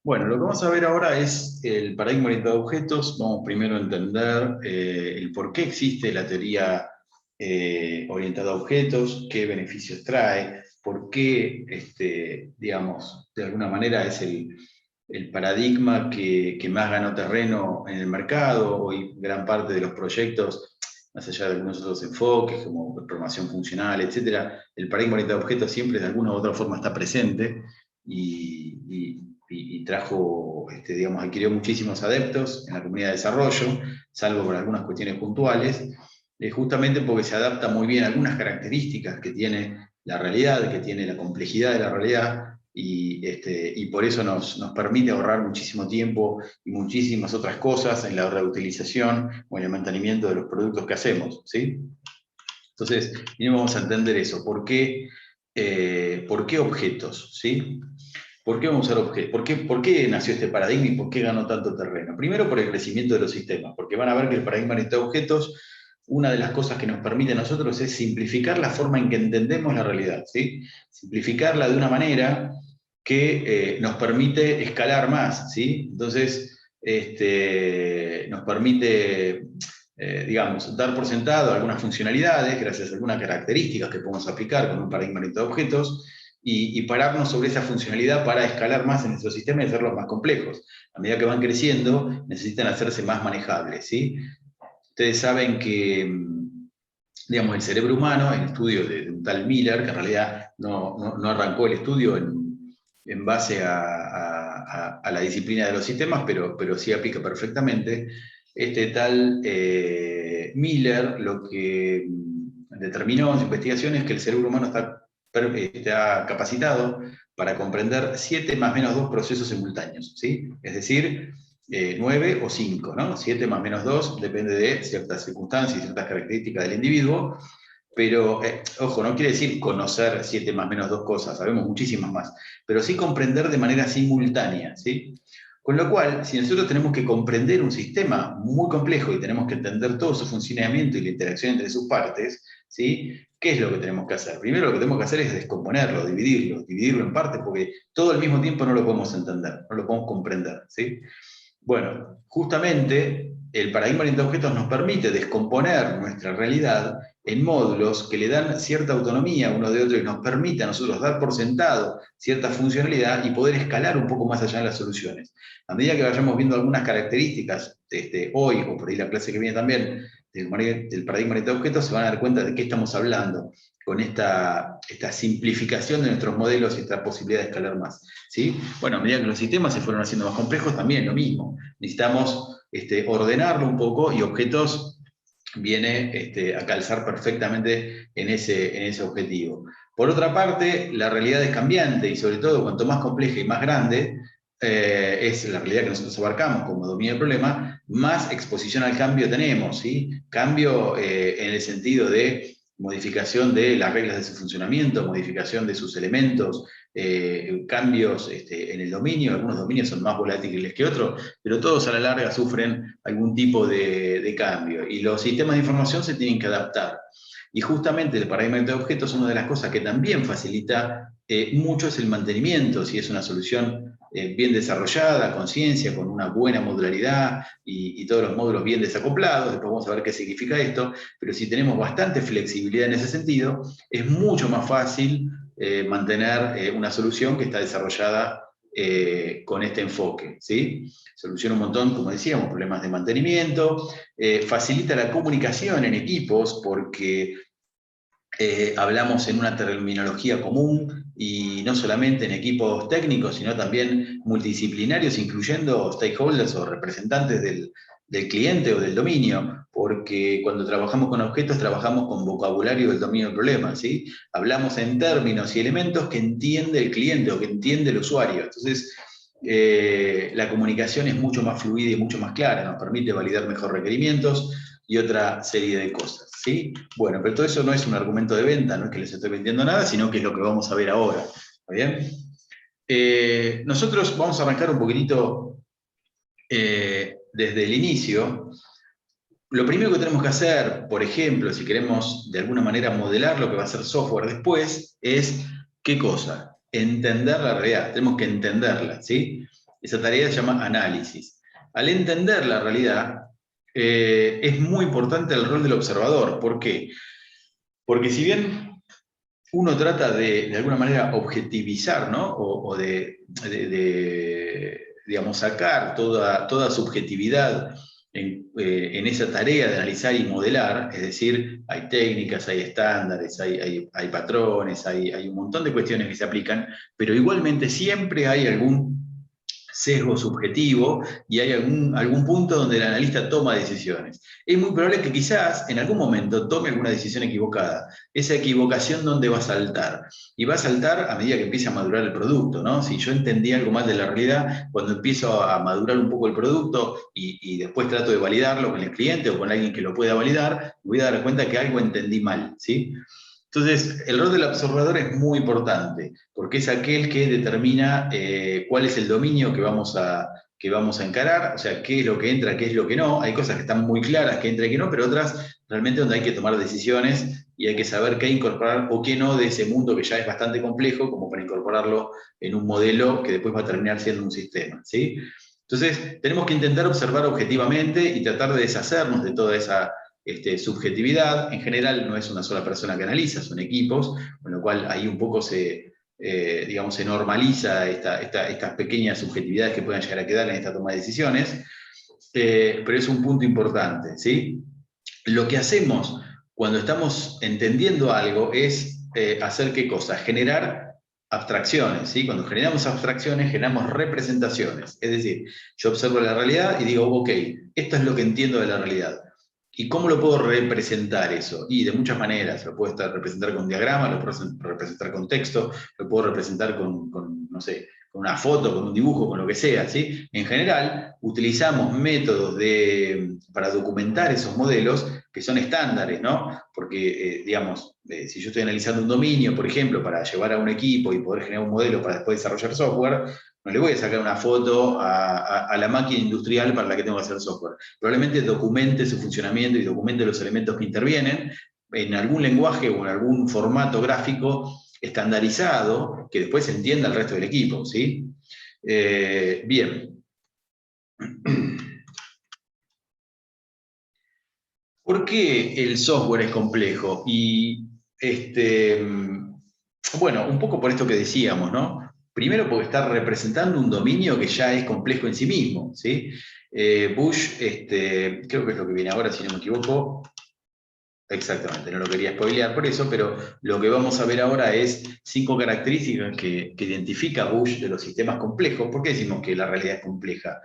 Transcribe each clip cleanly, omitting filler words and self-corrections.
Bueno, lo que vamos a ver ahora es el paradigma orientado a objetos. Vamos primero a entender el por qué existe la teoría orientada a objetos, qué beneficios trae, por qué, digamos, de alguna manera es el paradigma que más ganó terreno en el mercado. Hoy gran parte de los proyectos, más allá de algunos otros enfoques, como programación funcional, etcétera, el paradigma orientado a objetos siempre de alguna u otra forma está presente y trajo, digamos, adquirió muchísimos adeptos en la comunidad de desarrollo, salvo por algunas cuestiones puntuales, justamente porque se adapta muy bien a algunas características que tiene la realidad, que tiene la complejidad de la realidad, y por eso nos permite ahorrar muchísimo tiempo y muchísimas otras cosas en la reutilización o en el mantenimiento de los productos que hacemos, ¿sí? Entonces, bien vamos a entender eso. ¿Por qué objetos? ¿Sí? ¿Por qué vamos a usar objetos? ¿Por qué nació este paradigma y por qué ganó tanto terreno? Primero, por el crecimiento de los sistemas, porque van a ver que el paradigma de objetos, una de las cosas que nos permite a nosotros es simplificar la forma en que entendemos la realidad, ¿sí? Simplificarla de una manera que nos permite escalar más, ¿sí? Entonces, nos permite, digamos, dar por sentado algunas funcionalidades, gracias a algunas características que podemos aplicar con un paradigma orientado a objetos, y pararnos sobre esa funcionalidad para escalar más en nuestro sistema y hacerlos más complejos. A medida que van creciendo, necesitan hacerse más manejables, ¿sí? Ustedes saben que, digamos, el cerebro humano, el estudio de un tal Miller, que en realidad no arrancó el estudio en base a la disciplina de los sistemas, pero sí aplica perfectamente, este tal Miller lo que determinó en su investigación es que el cerebro humano está capacitado para comprender 7 más menos 2 procesos simultáneos, ¿sí? Es decir, 9 o 5, ¿no? 7 más menos 2 depende de ciertas circunstancias y ciertas características del individuo, pero, ojo, no quiere decir conocer 7 más menos 2 cosas, sabemos muchísimas más, pero sí comprender de manera simultánea, ¿sí? Con lo cual, si nosotros tenemos que comprender un sistema muy complejo y tenemos que entender todo su funcionamiento y la interacción entre sus partes, ¿sí? ¿Qué es lo que tenemos que hacer? Primero lo que tenemos que hacer es descomponerlo, dividirlo en partes, porque todo al mismo tiempo no lo podemos entender, no lo podemos comprender, ¿sí? Bueno, justamente el paradigma orientado a objetos nos permite descomponer nuestra realidad en módulos que le dan cierta autonomía uno de otro y nos permite a nosotros dar por sentado cierta funcionalidad y poder escalar un poco más allá en las soluciones. A medida que vayamos viendo algunas características hoy, o por ahí la clase que viene también, del paradigma orientado a objetos, se van a dar cuenta de qué estamos hablando con esta simplificación de nuestros modelos y esta posibilidad de escalar más, ¿sí? Bueno, a medida que los sistemas se fueron haciendo más complejos, también lo mismo. Necesitamos ordenarlo un poco y objetos viene a calzar perfectamente en ese objetivo. Por otra parte, la realidad es cambiante y sobre todo cuanto más compleja y más grande es la realidad que nosotros abarcamos como dominio del problema, más exposición al cambio tenemos, ¿sí? Cambio en el sentido de modificación de las reglas de su funcionamiento, modificación de sus elementos, cambios en el dominio. Algunos dominios son más volátiles que otros, pero todos a la larga sufren algún tipo de cambio, y los sistemas de información se tienen que adaptar. Y justamente el paradigma de objetos, una de las cosas que también facilita mucho es el mantenimiento, si es una solución bien desarrollada, con ciencia, con una buena modularidad y todos los módulos bien desacoplados. Después vamos a ver qué significa esto, pero si tenemos bastante flexibilidad en ese sentido, es mucho más fácil mantener una solución que está desarrollada con este enfoque, ¿sí? Soluciona un montón, como decíamos, problemas de mantenimiento, facilita la comunicación en equipos porque hablamos en una terminología común y no solamente en equipos técnicos, sino también multidisciplinarios, incluyendo stakeholders o representantes del cliente o del dominio, porque cuando trabajamos con objetos trabajamos con vocabulario del dominio del problema, ¿sí? Hablamos en términos y elementos que entiende el cliente o que entiende el usuario. Entonces, la comunicación es mucho más fluida y mucho más clara, nos permite validar mejor requerimientos y otra serie de cosas, ¿sí? Bueno, pero todo eso no es un argumento de venta, no es que les estoy vendiendo nada, sino que es lo que vamos a ver ahora, ¿está bien? Nosotros vamos a arrancar un poquitito desde el inicio. Lo primero que tenemos que hacer, por ejemplo, si queremos de alguna manera modelar lo que va a ser software después, es ¿qué cosa? Entender la realidad, tenemos que entenderla, ¿sí? Esa tarea se llama análisis. Al entender la realidad, es muy importante el rol del observador. ¿Por qué? Porque si bien uno trata de alguna manera objetivizar, ¿no? O digamos, sacar toda subjetividad en esa tarea de analizar y modelar, es decir, hay técnicas, hay estándares, hay patrones, hay un montón de cuestiones que se aplican, pero igualmente siempre hay algún sesgo subjetivo y hay algún punto donde el analista toma decisiones. Es muy probable que quizás en algún momento tome alguna decisión equivocada. Esa equivocación, ¿dónde va a saltar? Y va a saltar a medida que empieza a madurar el producto, ¿no? Si yo entendí algo más de la realidad, cuando empiezo a madurar un poco el producto y después trato de validarlo con el cliente o con alguien que lo pueda validar, me voy a dar cuenta que algo entendí mal, ¿sí? Entonces, el rol del observador es muy importante, porque es aquel que determina cuál es el dominio que vamos a encarar, o sea, qué es lo que entra, qué es lo que no. Hay cosas que están muy claras, que entra y que no, pero otras realmente donde hay que tomar decisiones y hay que saber qué incorporar o qué no de ese mundo que ya es bastante complejo, como para incorporarlo en un modelo que después va a terminar siendo un sistema, ¿sí? Entonces, tenemos que intentar observar objetivamente y tratar de deshacernos de toda esa subjetividad. En general no es una sola persona que analiza, son equipos, con lo cual ahí un poco digamos, se normaliza estas pequeñas subjetividades que puedan llegar a quedar en esta toma de decisiones, pero es un punto importante, ¿sí? Lo que hacemos cuando estamos entendiendo algo es hacer ¿qué cosa? Generar abstracciones, ¿sí? Cuando generamos abstracciones, generamos representaciones. Es decir, yo observo la realidad y digo, ok, esto es lo que entiendo de la realidad. ¿Y cómo lo puedo representar eso? Y de muchas maneras. Lo puedo representar con diagrama, lo puedo representar con texto, lo puedo representar no sé, con una foto, con un dibujo, con lo que sea, ¿sí? En general, utilizamos métodos para documentar esos modelos que son estándares, ¿no? Porque, digamos, si yo estoy analizando un dominio, por ejemplo, para llevar a un equipo y poder generar un modelo para después desarrollar software, no le voy a sacar una foto a la máquina industrial para la que tengo que hacer software. Probablemente documente su funcionamiento y documente los elementos que intervienen en algún lenguaje o en algún formato gráfico estandarizado que después entienda el resto del equipo, ¿sí? Bien. ¿Por qué el software es complejo? Y bueno, un poco por esto que decíamos, ¿no? Primero porque está representando un dominio que ya es complejo en sí mismo, ¿sí? Bush, creo que es lo que viene ahora, si no me equivoco. Exactamente, no lo quería spoilear por eso, pero lo que vamos a ver ahora es 5 características que identifica Bush de los sistemas complejos. ¿Por qué decimos que la realidad es compleja?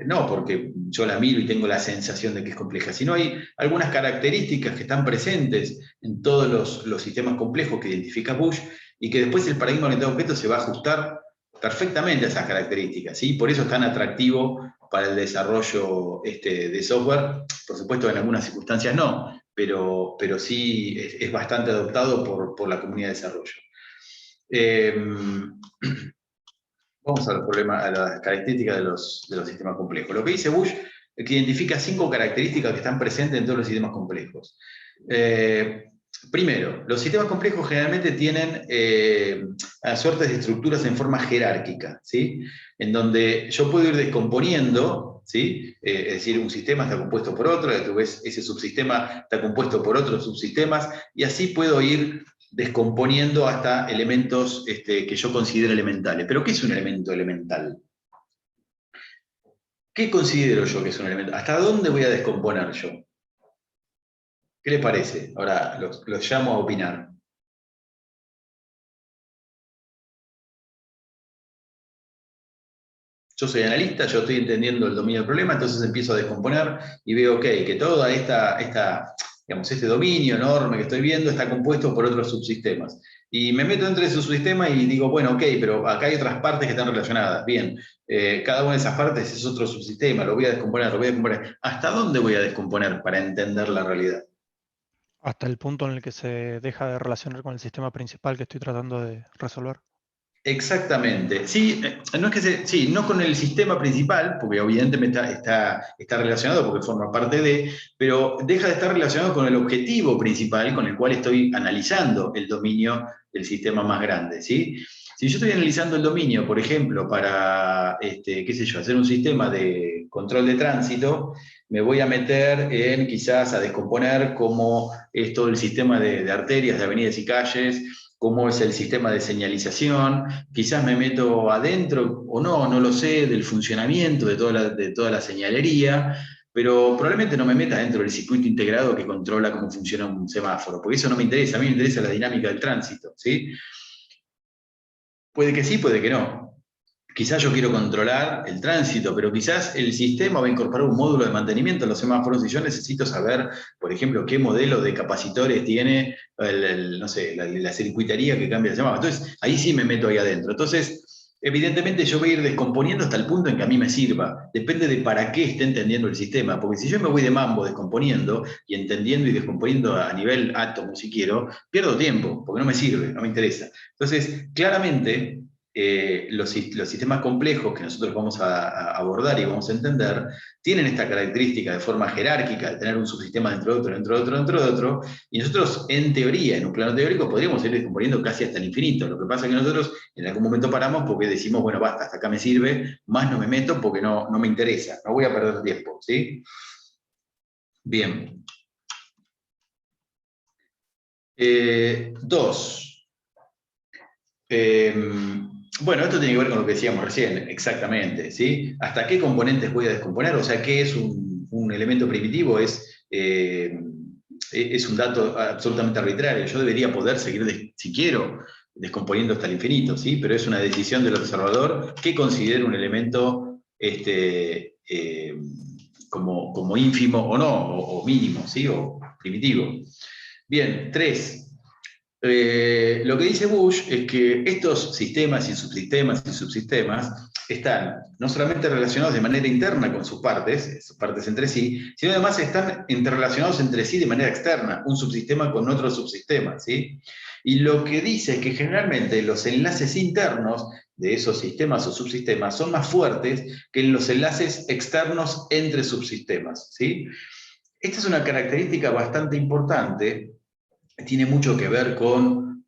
No porque yo la miro y tengo la sensación de que es compleja, sino hay algunas características que están presentes en todos los sistemas complejos que identifica Bush y que después el paradigma orientado a objetos se va a ajustar perfectamente a esas características, ¿sí? Por eso es tan atractivo para el desarrollo de software. Por supuesto, en algunas circunstancias no, pero sí es bastante adoptado por la comunidad de desarrollo. Vamos a las características de los sistemas complejos. Lo que dice Bush es que identifica 5 características que están presentes en todos los sistemas complejos. Primero, los sistemas complejos generalmente tienen suertes de estructuras en forma jerárquica, ¿sí? En donde yo puedo ir descomponiendo, ¿sí? Es decir, un sistema está compuesto por otro, y a tu vez ese subsistema está compuesto por otros subsistemas, y así puedo ir descomponiendo hasta elementos que yo considero elementales. ¿Pero qué es un elemento elemental? ¿Qué considero yo que es un elemento? ¿Hasta dónde voy a descomponer yo? ¿Qué les parece? Ahora los llamo a opinar. Yo soy analista, yo estoy entendiendo el dominio del problema, entonces empiezo a descomponer y veo, ok, que toda digamos, este dominio enorme que estoy viendo está compuesto por otros subsistemas. Y me meto dentro de ese subsistema y digo, bueno, ok, pero acá hay otras partes que están relacionadas. Bien, cada una de esas partes es otro subsistema, lo voy a descomponer, lo voy a descomponer. ¿Hasta dónde voy a descomponer para entender la realidad? Hasta el punto en el que se deja de relacionar con el sistema principal que estoy tratando de resolver. Exactamente. Sí, no es que sí, no con el sistema principal, porque evidentemente está relacionado porque forma parte de, pero deja de estar relacionado con el objetivo principal con el cual estoy analizando el dominio del sistema más grande, ¿sí? Si yo estoy analizando el dominio, por ejemplo, para, qué sé yo, hacer un sistema de control de tránsito, me voy a meter en quizás a descomponer cómo es todo el sistema de arterias, de avenidas y calles, cómo es el sistema de señalización, quizás me meto adentro o no, no lo sé, del funcionamiento de toda la señalería, pero probablemente no me meta dentro del circuito integrado que controla cómo funciona un semáforo, porque eso no me interesa, a mí me interesa la dinámica del tránsito, ¿sí? Puede que sí, puede que no. Quizás yo quiero controlar el tránsito, pero quizás el sistema va a incorporar un módulo de mantenimiento en los semáforos y yo necesito saber, por ejemplo, qué modelo de capacitores tiene no sé, la circuitería que cambia el semáforo. Entonces, ahí sí me meto ahí adentro. Entonces, evidentemente yo voy a ir descomponiendo hasta el punto en que a mí me sirva. Depende de para qué esté entendiendo el sistema, porque si yo me voy de mambo descomponiendo y entendiendo y descomponiendo a nivel átomo, si quiero, pierdo tiempo, porque no me sirve, no me interesa. Entonces, claramente los sistemas complejos que nosotros vamos a abordar y vamos a entender tienen esta característica de forma jerárquica, de tener un subsistema dentro de otro, dentro de otro, dentro de otro, y nosotros en teoría, en un plano teórico, podríamos ir descomponiendo casi hasta el infinito. Lo que pasa es que nosotros en algún momento paramos porque decimos, bueno, basta, hasta acá me sirve, más no me meto porque no me interesa, no voy a perder tiempo, ¿sí? Bien. Dos. Bueno, esto tiene que ver con lo que decíamos recién, exactamente, ¿sí? ¿Hasta qué componentes voy a descomponer? O sea, ¿qué es un elemento primitivo? Es un dato absolutamente arbitrario. Yo debería poder seguir, si quiero, descomponiendo hasta el infinito, ¿sí? Pero es una decisión del observador que considere un elemento como ínfimo o no, o mínimo, ¿sí? O primitivo. Bien, 3. Lo que dice Bush es que estos sistemas y subsistemas están no solamente relacionados de manera interna con sus partes entre sí, sino además están interrelacionados entre sí de manera externa, un subsistema con otro subsistema, ¿sí? Y lo que dice es que generalmente los enlaces internos de esos sistemas o subsistemas son más fuertes que los enlaces externos entre subsistemas, ¿sí? Esta es una característica bastante importante, tiene mucho que ver con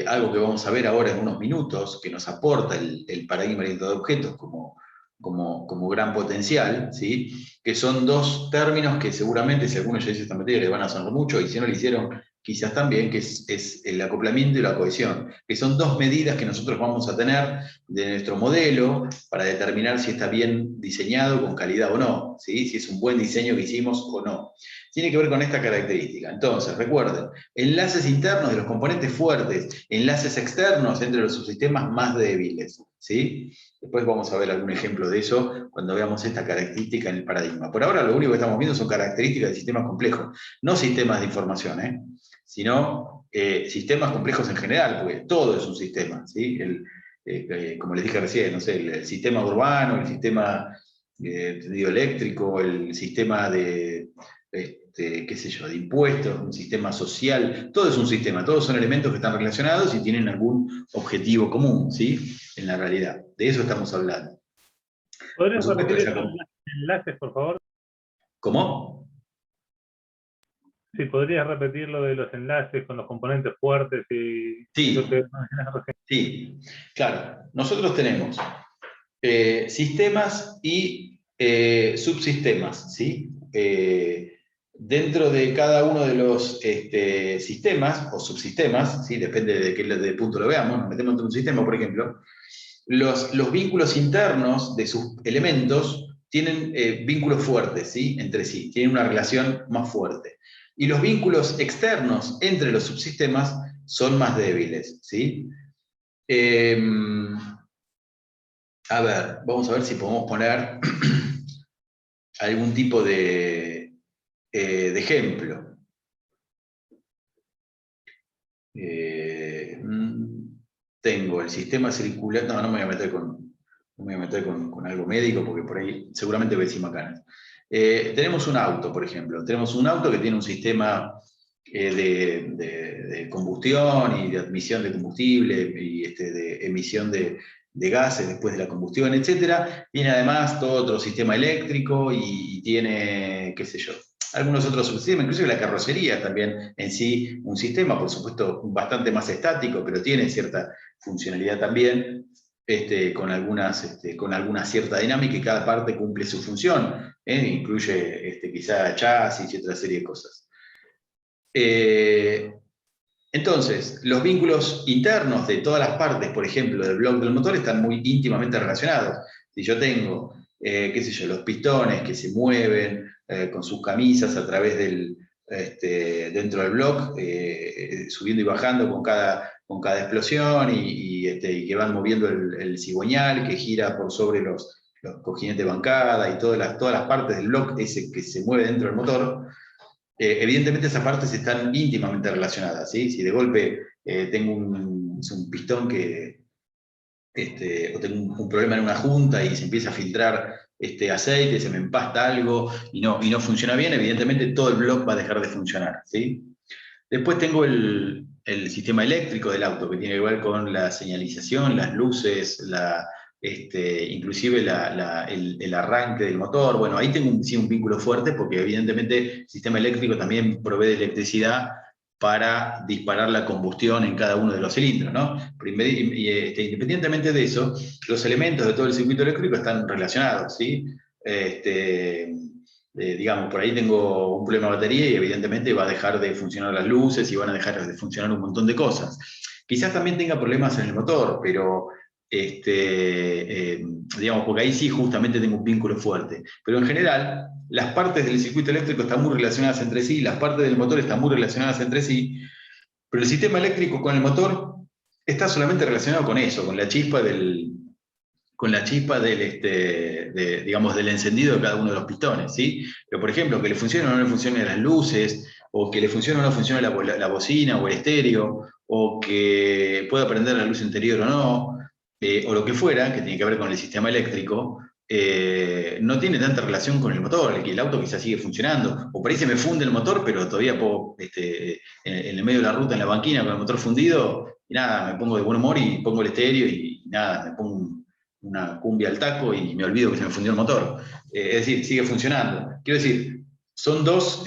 algo que vamos a ver ahora en unos minutos, que nos aporta el paradigma orientado a objetos como gran potencial, ¿sí? Que son dos términos que seguramente, si alguno ya hizo esta materia, le van a sonar mucho, y si no lo hicieron, quizás también, que es el acoplamiento y la cohesión, que son dos medidas que nosotros vamos a tener de nuestro modelo para determinar si está bien diseñado, con calidad o no, ¿sí? Si es un buen diseño que hicimos o no. Tiene que ver con esta característica. Entonces, recuerden, enlaces internos de los componentes fuertes, enlaces externos entre los subsistemas más débiles, ¿sí? Después vamos a ver algún ejemplo de eso cuando veamos esta característica en el paradigma. Por ahora lo único que estamos viendo son características de sistemas complejos, no sistemas de información, sino sistemas complejos en general, porque todo es un sistema, ¿sí? Como les dije recién, no sé, el sistema urbano, el sistema eléctrico, el sistema de qué sé yo, de impuestos, un sistema social, todo es un sistema, todos son elementos que están relacionados y tienen algún objetivo común, ¿sí? En la realidad, de eso estamos hablando. ¿Podrías repetir los enlaces, por favor? ¿Cómo? Sí, podrías repetir lo de los enlaces con los componentes fuertes y sí, lo que mencionas recién. Sí, claro. Nosotros tenemos sistemas y subsistemas, ¿sí? Dentro de cada uno de los sistemas o subsistemas, ¿sí? Depende de qué punto lo veamos, nos metemos en un sistema, por ejemplo, los vínculos internos de sus elementos tienen vínculos fuertes, ¿sí? Entre sí, tienen una relación más fuerte. Y los vínculos externos entre los subsistemas son más débiles, ¿sí? A ver, vamos a ver si podemos poner algún tipo de ejemplo. Tengo el sistema circular, no me voy a meter con algo médico porque por ahí seguramente voy a decir macanas. Tenemos un auto, por ejemplo. Tenemos un auto que tiene un sistema de combustión y de admisión de combustible y de emisión de gases después de la combustión, etc. Tiene además todo otro sistema eléctrico y tiene, qué sé yo, algunos otros subsistemas, inclusive la carrocería también en sí, un sistema, por supuesto, bastante más estático, pero tiene cierta funcionalidad también, con alguna cierta dinámica, y cada parte cumple su función, incluye quizá chasis y otra serie de cosas. Entonces, los vínculos internos de todas las partes, por ejemplo, del bloque del motor, están muy íntimamente relacionados. Si yo tengo, qué sé yo, los pistones que se mueven con sus camisas a través dentro del bloque, subiendo y bajando con cada explosión, y que van moviendo el cigüeñal que gira por sobre los cojines de bancada y todas las partes del bloque ese que se mueve dentro del motor, evidentemente esas partes están íntimamente relacionadas, ¿sí? Si de golpe tengo un pistón o tengo un problema en una junta y se empieza a filtrar aceite, se me empasta algo y no funciona bien, evidentemente todo el bloque va a dejar de funcionar, ¿sí? Después tengo el sistema eléctrico del auto, que tiene que ver con la señalización, las luces, inclusive el arranque del motor. Bueno, ahí tengo un vínculo fuerte, porque evidentemente el sistema eléctrico también provee de electricidad para disparar la combustión en cada uno de los cilindros, ¿no? Independientemente de eso, los elementos de todo el circuito eléctrico están relacionados, ¿sí? Digamos, por ahí tengo un problema de batería y evidentemente va a dejar de funcionar las luces y van a dejar de funcionar un montón de cosas. Quizás también tenga problemas en el motor, pero digamos, porque ahí sí justamente tengo un vínculo fuerte. Pero en general, las partes del circuito eléctrico están muy relacionadas entre sí, las partes del motor están muy relacionadas entre sí, pero el sistema eléctrico con el motor está solamente relacionado con eso, con la chispa digamos, del encendido de cada uno de los pistones, ¿sí? Pero, por ejemplo, que le funcione o no le funcionen las luces, o que le funcione o no funcione la bocina o el estéreo, o que pueda prender la luz interior o no, o lo que fuera, que tiene que ver con el sistema eléctrico, no tiene tanta relación con el motor, el auto quizás sigue funcionando, o por ahí se me funde el motor, pero todavía puedo, en el medio de la ruta, en la banquina, con el motor fundido, y nada, me pongo de buen humor y pongo el estéreo, y nada, me pongo una cumbia al taco y me olvido que se me fundió el motor. Es decir, sigue funcionando. Quiero decir, son dos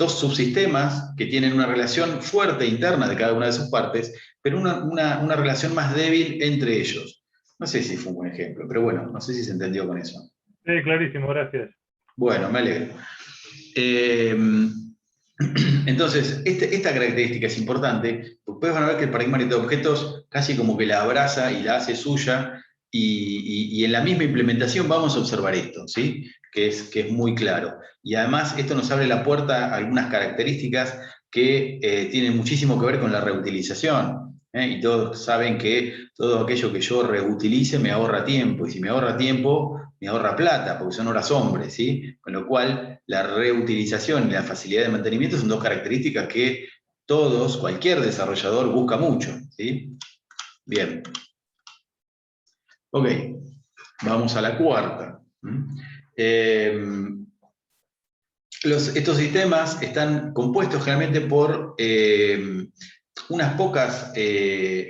subsistemas que tienen una relación fuerte interna de cada una de sus partes, pero una relación más débil entre ellos. No sé si fue un buen ejemplo, pero bueno, no sé si se entendió con eso. Sí, clarísimo, gracias. Bueno, me alegro. Entonces, esta característica es importante, porque ustedes van a ver que el paradigma de objetos casi como que la abraza y la hace suya, y en la misma implementación vamos a observar esto, ¿sí? Que es muy claro. Y además esto nos abre la puerta a algunas características que tienen muchísimo que ver con la reutilización. Y todos saben que todo aquello que yo reutilice me ahorra tiempo, y si me ahorra tiempo, me ahorra plata, porque son horas hombres, ¿sí? Con lo cual, la reutilización y la facilidad de mantenimiento son dos características que cualquier desarrollador busca mucho, ¿sí? Bien. Ok, vamos a la cuarta. Estos sistemas están compuestos generalmente por unas pocas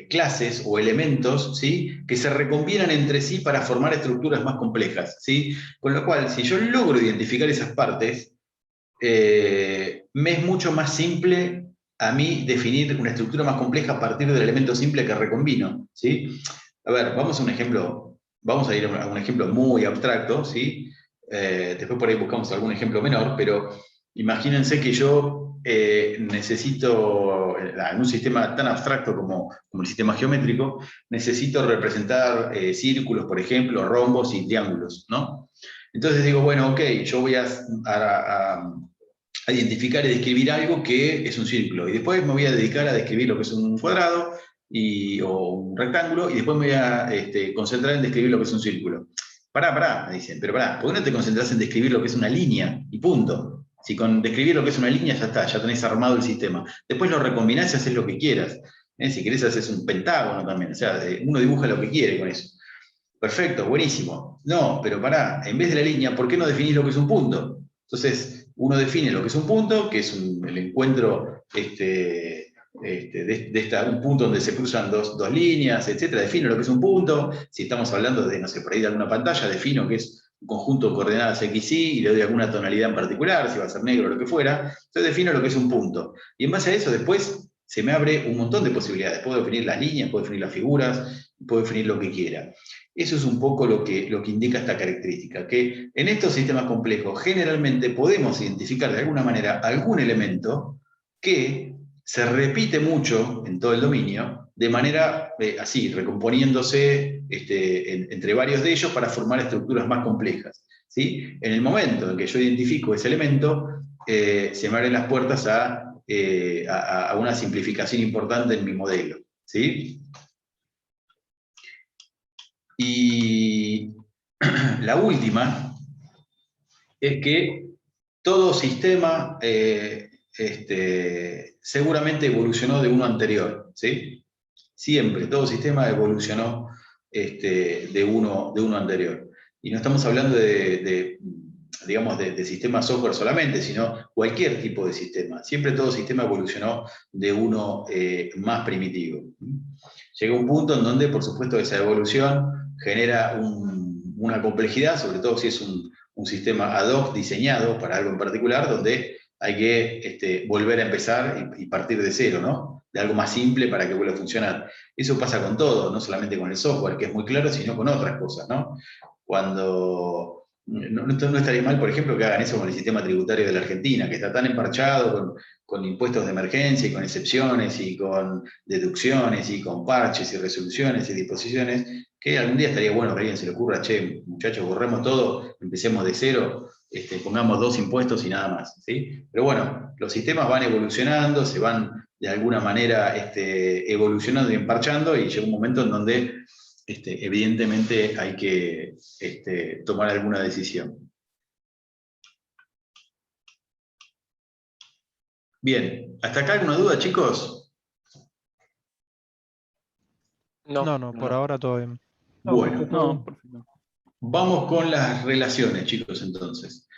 clases o elementos, ¿sí? Que se recombinan entre sí para formar estructuras más complejas, ¿sí? Con lo cual, si yo logro identificar esas partes, me es mucho más simple a mí definir una estructura más compleja a partir del elemento simple que recombino, ¿sí? A ver, vamos a ir a un ejemplo muy abstracto, ¿sí? Después por ahí buscamos algún ejemplo menor, pero imagínense que yo necesito, en un sistema tan abstracto como el sistema geométrico, necesito representar círculos, por ejemplo, rombos y triángulos, ¿no? Entonces digo, bueno, ok, yo voy a identificar y describir algo que es un círculo, y después me voy a dedicar a describir lo que es un cuadrado, o un rectángulo, y después me voy a concentrar en describir lo que es un círculo. Pará, me dicen, pero pará, ¿por qué no te concentras en describir lo que es una línea? Y punto. Si con describir lo que es una línea ya está, ya tenés armado el sistema. Después lo recombinás y haces lo que quieras. Si querés haces un pentágono también, o sea, uno dibuja lo que quiere con eso. Perfecto, buenísimo. No, pero pará, en vez de la línea, ¿por qué no definís lo que es un punto? Entonces, uno define lo que es un punto, que es el encuentro un punto donde se cruzan dos líneas, etcétera. Defino lo que es un punto. Si estamos hablando de, no sé, por ahí de alguna pantalla, defino que es un conjunto de coordenadas x, y y le doy alguna tonalidad en particular, si va a ser negro o lo que fuera. Entonces defino lo que es un punto. Y en base a eso, después, se me abre un montón de posibilidades. Puedo definir las líneas, puedo definir las figuras, puedo definir lo que quiera. Eso es un poco lo que indica esta característica, que en estos sistemas complejos generalmente podemos identificar de alguna manera algún elemento que se repite mucho en todo el dominio, de manera así, recomponiéndose entre varios de ellos para formar estructuras más complejas, ¿sí? En el momento en que yo identifico ese elemento, se me abren las puertas a una simplificación importante en mi modelo, ¿sí? Y la última es que todo sistema seguramente evolucionó de uno anterior, ¿sí? Siempre, todo sistema evolucionó de uno anterior. Y no estamos hablando digamos, de sistemas software solamente, sino cualquier tipo de sistema. Siempre todo sistema evolucionó de uno más primitivo. Llega un punto en donde, por supuesto, esa evolución genera una complejidad, sobre todo si es un sistema ad hoc diseñado para algo en particular, donde hay que volver a empezar y partir de cero, ¿no? De algo más simple para que vuelva a funcionar. Eso pasa con todo, no solamente con el software, que es muy claro, sino con otras cosas, ¿no? Cuando no estaría mal, por ejemplo, que hagan eso con el sistema tributario de la Argentina, que está tan emparchado con impuestos de emergencia y con excepciones y con deducciones y con parches y resoluciones y disposiciones, que algún día estaría bueno que a alguien se le ocurra, che, muchachos, borremos todo, empecemos de cero, pongamos 2 impuestos y nada más, ¿sí? Pero bueno, los sistemas van evolucionando, se van de alguna manera evolucionando y emparchando, y llega un momento en donde evidentemente hay que tomar alguna decisión. Bien, ¿hasta acá alguna duda, chicos? No, por ahora todo bien. Bueno, No. vamos con las relaciones, chicos, entonces.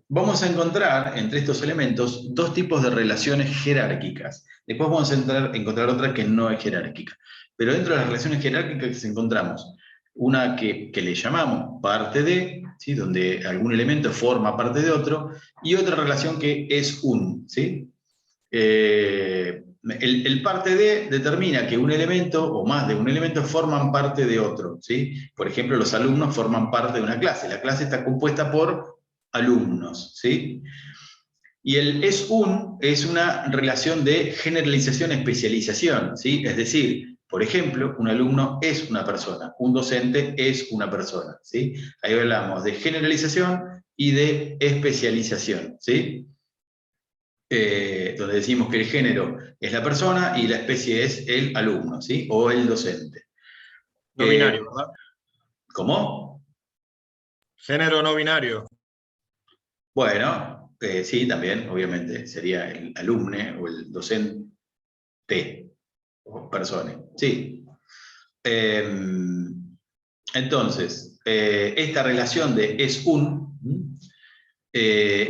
Vamos a encontrar entre estos elementos 2 tipos de relaciones jerárquicas. Después vamos a encontrar otra que no es jerárquica. Pero dentro de las relaciones jerárquicas encontramos una que le llamamos parte de, ¿sí? Donde algún elemento forma parte de otro, y otra relación que es un, ¿sí? El parte de determina que un elemento o más de un elemento forman parte de otro, ¿sí? Por ejemplo, los alumnos forman parte de una clase. La clase está compuesta por alumnos, ¿sí? Y el es una relación de generalización-especialización, ¿sí? Es decir, por ejemplo, un alumno es una persona, un docente es una persona, ¿sí? Ahí hablamos de generalización y de especialización, ¿sí? Donde decimos que el género es la persona y la especie es el alumno, ¿sí? O el docente. No binario, ¿verdad? ¿Cómo? Género no binario. Bueno, sí, también, obviamente, sería el alumne o el docente o persona, sí. Entonces, esta relación de es un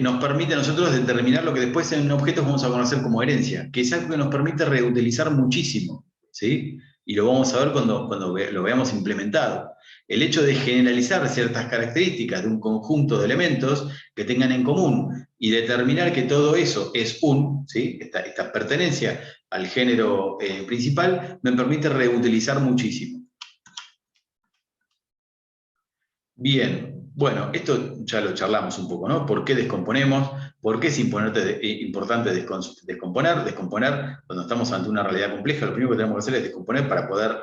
nos permite a nosotros determinar lo que después en objetos vamos a conocer como herencia, que es algo que nos permite reutilizar muchísimo, ¿sí? Y lo vamos a ver cuando lo veamos implementado. El hecho de generalizar ciertas características de un conjunto de elementos que tengan en común y determinar que todo eso es ¿sí? Esta pertenencia al género principal, me permite reutilizar muchísimo. Bien, bueno, esto ya lo charlamos un poco, ¿no? ¿Por qué descomponemos? ¿Por qué es importante descomponer? Descomponer, cuando estamos ante una realidad compleja, lo primero que tenemos que hacer es descomponer para poder,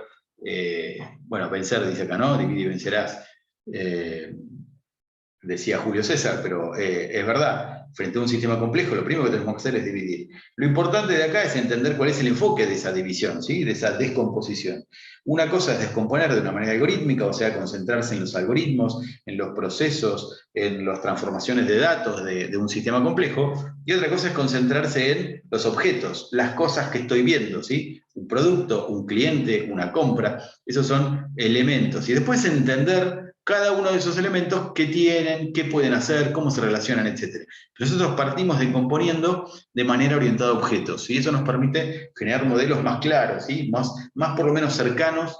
bueno, vencer, dice acá, ¿no? Divide y vencerás. Decía Julio César, pero es verdad, frente a un sistema complejo, lo primero que tenemos que hacer es dividir. Lo importante de acá es entender cuál es el enfoque de esa división, ¿sí? De esa descomposición. Una cosa es descomponer de una manera algorítmica, o sea, concentrarse en los algoritmos, en los procesos, en las transformaciones de datos de un sistema complejo, y otra cosa es concentrarse en los objetos, las cosas que estoy viendo, ¿sí? Un producto, un cliente, una compra, esos son elementos. Y después entender cada uno de esos elementos, qué tienen, qué pueden hacer, cómo se relacionan, etc. Pero nosotros partimos descomponiendo de manera orientada a objetos, y eso nos permite generar modelos más claros, ¿sí? más por lo menos cercanos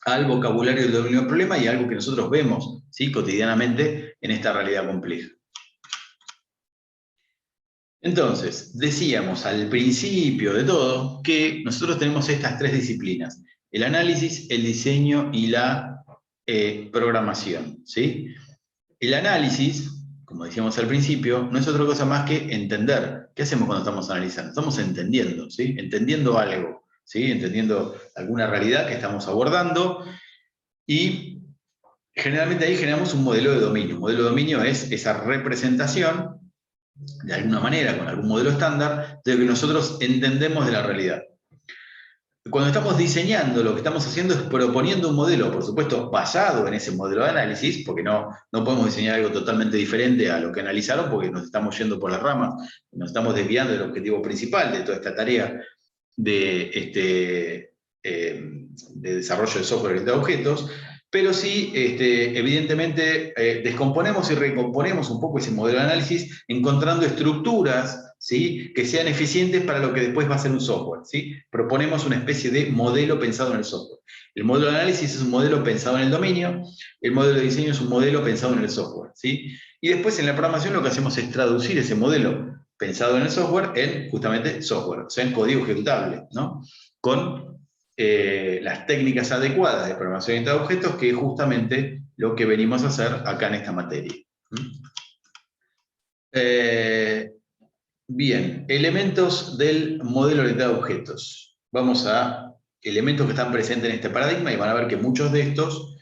al vocabulario del dominio del problema y algo que nosotros vemos, ¿sí? Cotidianamente en esta realidad compleja. Entonces, decíamos al principio de todo que nosotros tenemos estas tres disciplinas: el análisis, el diseño y la programación, ¿sí? El análisis, como decíamos al principio, no es otra cosa más que entender. ¿Qué hacemos cuando estamos analizando? Estamos entendiendo, ¿sí? Entendiendo algo, ¿sí? Entendiendo alguna realidad que estamos abordando, y generalmente ahí generamos un modelo de dominio. Un modelo de dominio es esa representación, de alguna manera, con algún modelo estándar, de lo que nosotros entendemos de la realidad. Cuando estamos diseñando, lo que estamos haciendo es proponiendo un modelo, por supuesto, basado en ese modelo de análisis, porque no podemos diseñar algo totalmente diferente a lo que analizaron, porque nos estamos yendo por las ramas, nos estamos desviando del objetivo principal de toda esta tarea de desarrollo de software orientado a objetos. Pero sí, evidentemente, descomponemos y recomponemos un poco ese modelo de análisis, encontrando estructuras, ¿sí?, que sean eficientes para lo que después va a ser un software, ¿sí? Proponemos una especie de modelo pensado en el software. El modelo de análisis es un modelo pensado en el dominio, el modelo de diseño es un modelo pensado en el software, ¿sí? Y después en la programación lo que hacemos es traducir ese modelo pensado en el software en justamente software, o sea, en código ejecutable, ¿no? Con las técnicas adecuadas de programación orientada a objetos, que es justamente lo que venimos a hacer acá en esta materia. Bien, elementos del modelo orientado a objetos. Vamos a elementos que están presentes en este paradigma, y van a ver que muchos de estos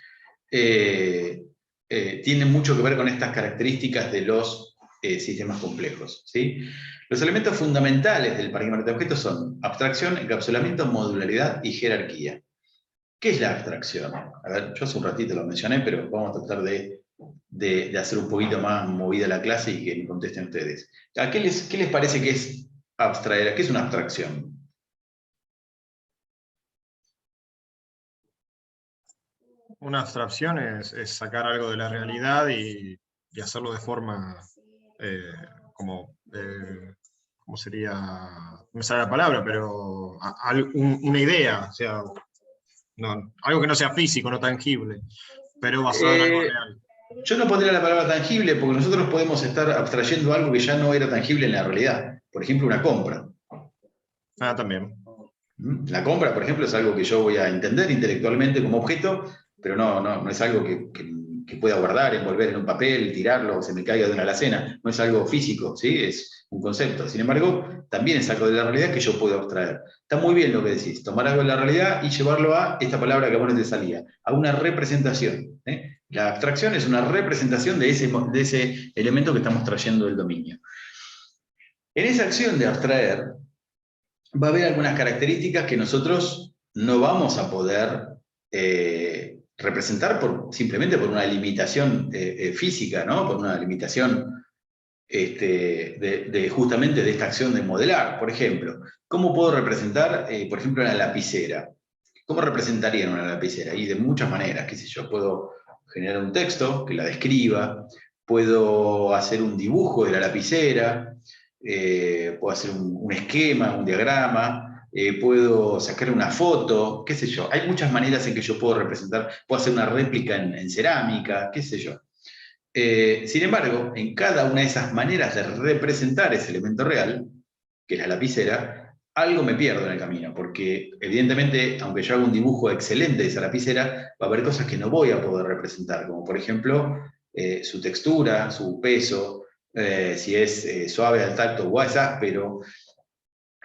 tienen mucho que ver con estas características de los sistemas complejos, ¿sí? Los elementos fundamentales del paradigma orientado a objetos son abstracción, encapsulamiento, modularidad y jerarquía. ¿Qué es la abstracción? A ver, yo hace un ratito lo mencioné, pero vamos a tratar de hacer un poquito más movida la clase y que me contesten ustedes. ¿Qué les parece que es abstraer? ¿Qué es una abstracción? Una abstracción es sacar algo de la realidad y hacerlo de forma ¿cómo sería? No me sale la palabra, pero una idea, o sea, algo que no sea físico, no tangible, pero basado en algo real. Yo no pondría la palabra tangible, porque nosotros podemos estar abstrayendo algo que ya no era tangible en la realidad. Por ejemplo, una compra. Ah, también. La compra, por ejemplo, es algo que yo voy a entender intelectualmente como objeto, pero no es algo que pueda guardar, envolver en un papel, tirarlo, o se me caiga de una alacena. No es algo físico, ¿sí? Es un concepto. Sin embargo, también es algo de la realidad que yo puedo abstraer. Está muy bien lo que decís, tomar algo de la realidad y llevarlo a esta palabra que a vos no te salía, a una representación, ¿eh? La abstracción es una representación de ese elemento que estamos trayendo del dominio. En esa acción de abstraer, va a haber algunas características que nosotros no vamos a poder representar simplemente por una limitación física, ¿no? Por una limitación justamente de esta acción de modelar. Por ejemplo, ¿cómo puedo representar, por ejemplo, una lapicera? ¿Cómo representaría una lapicera? Y de muchas maneras, qué sé yo, puedo generar un texto que la describa, puedo hacer un dibujo de la lapicera, puedo hacer un esquema, un diagrama, puedo sacar una foto, qué sé yo. Hay muchas maneras en que yo puedo representar, puedo hacer una réplica en cerámica, qué sé yo. Sin embargo, en cada una de esas maneras de representar ese elemento real, que es la lapicera, algo me pierdo en el camino, porque evidentemente, aunque yo haga un dibujo excelente de esa lapicera, va a haber cosas que no voy a poder representar, como por ejemplo su textura, su peso, si es suave al tacto o es áspero,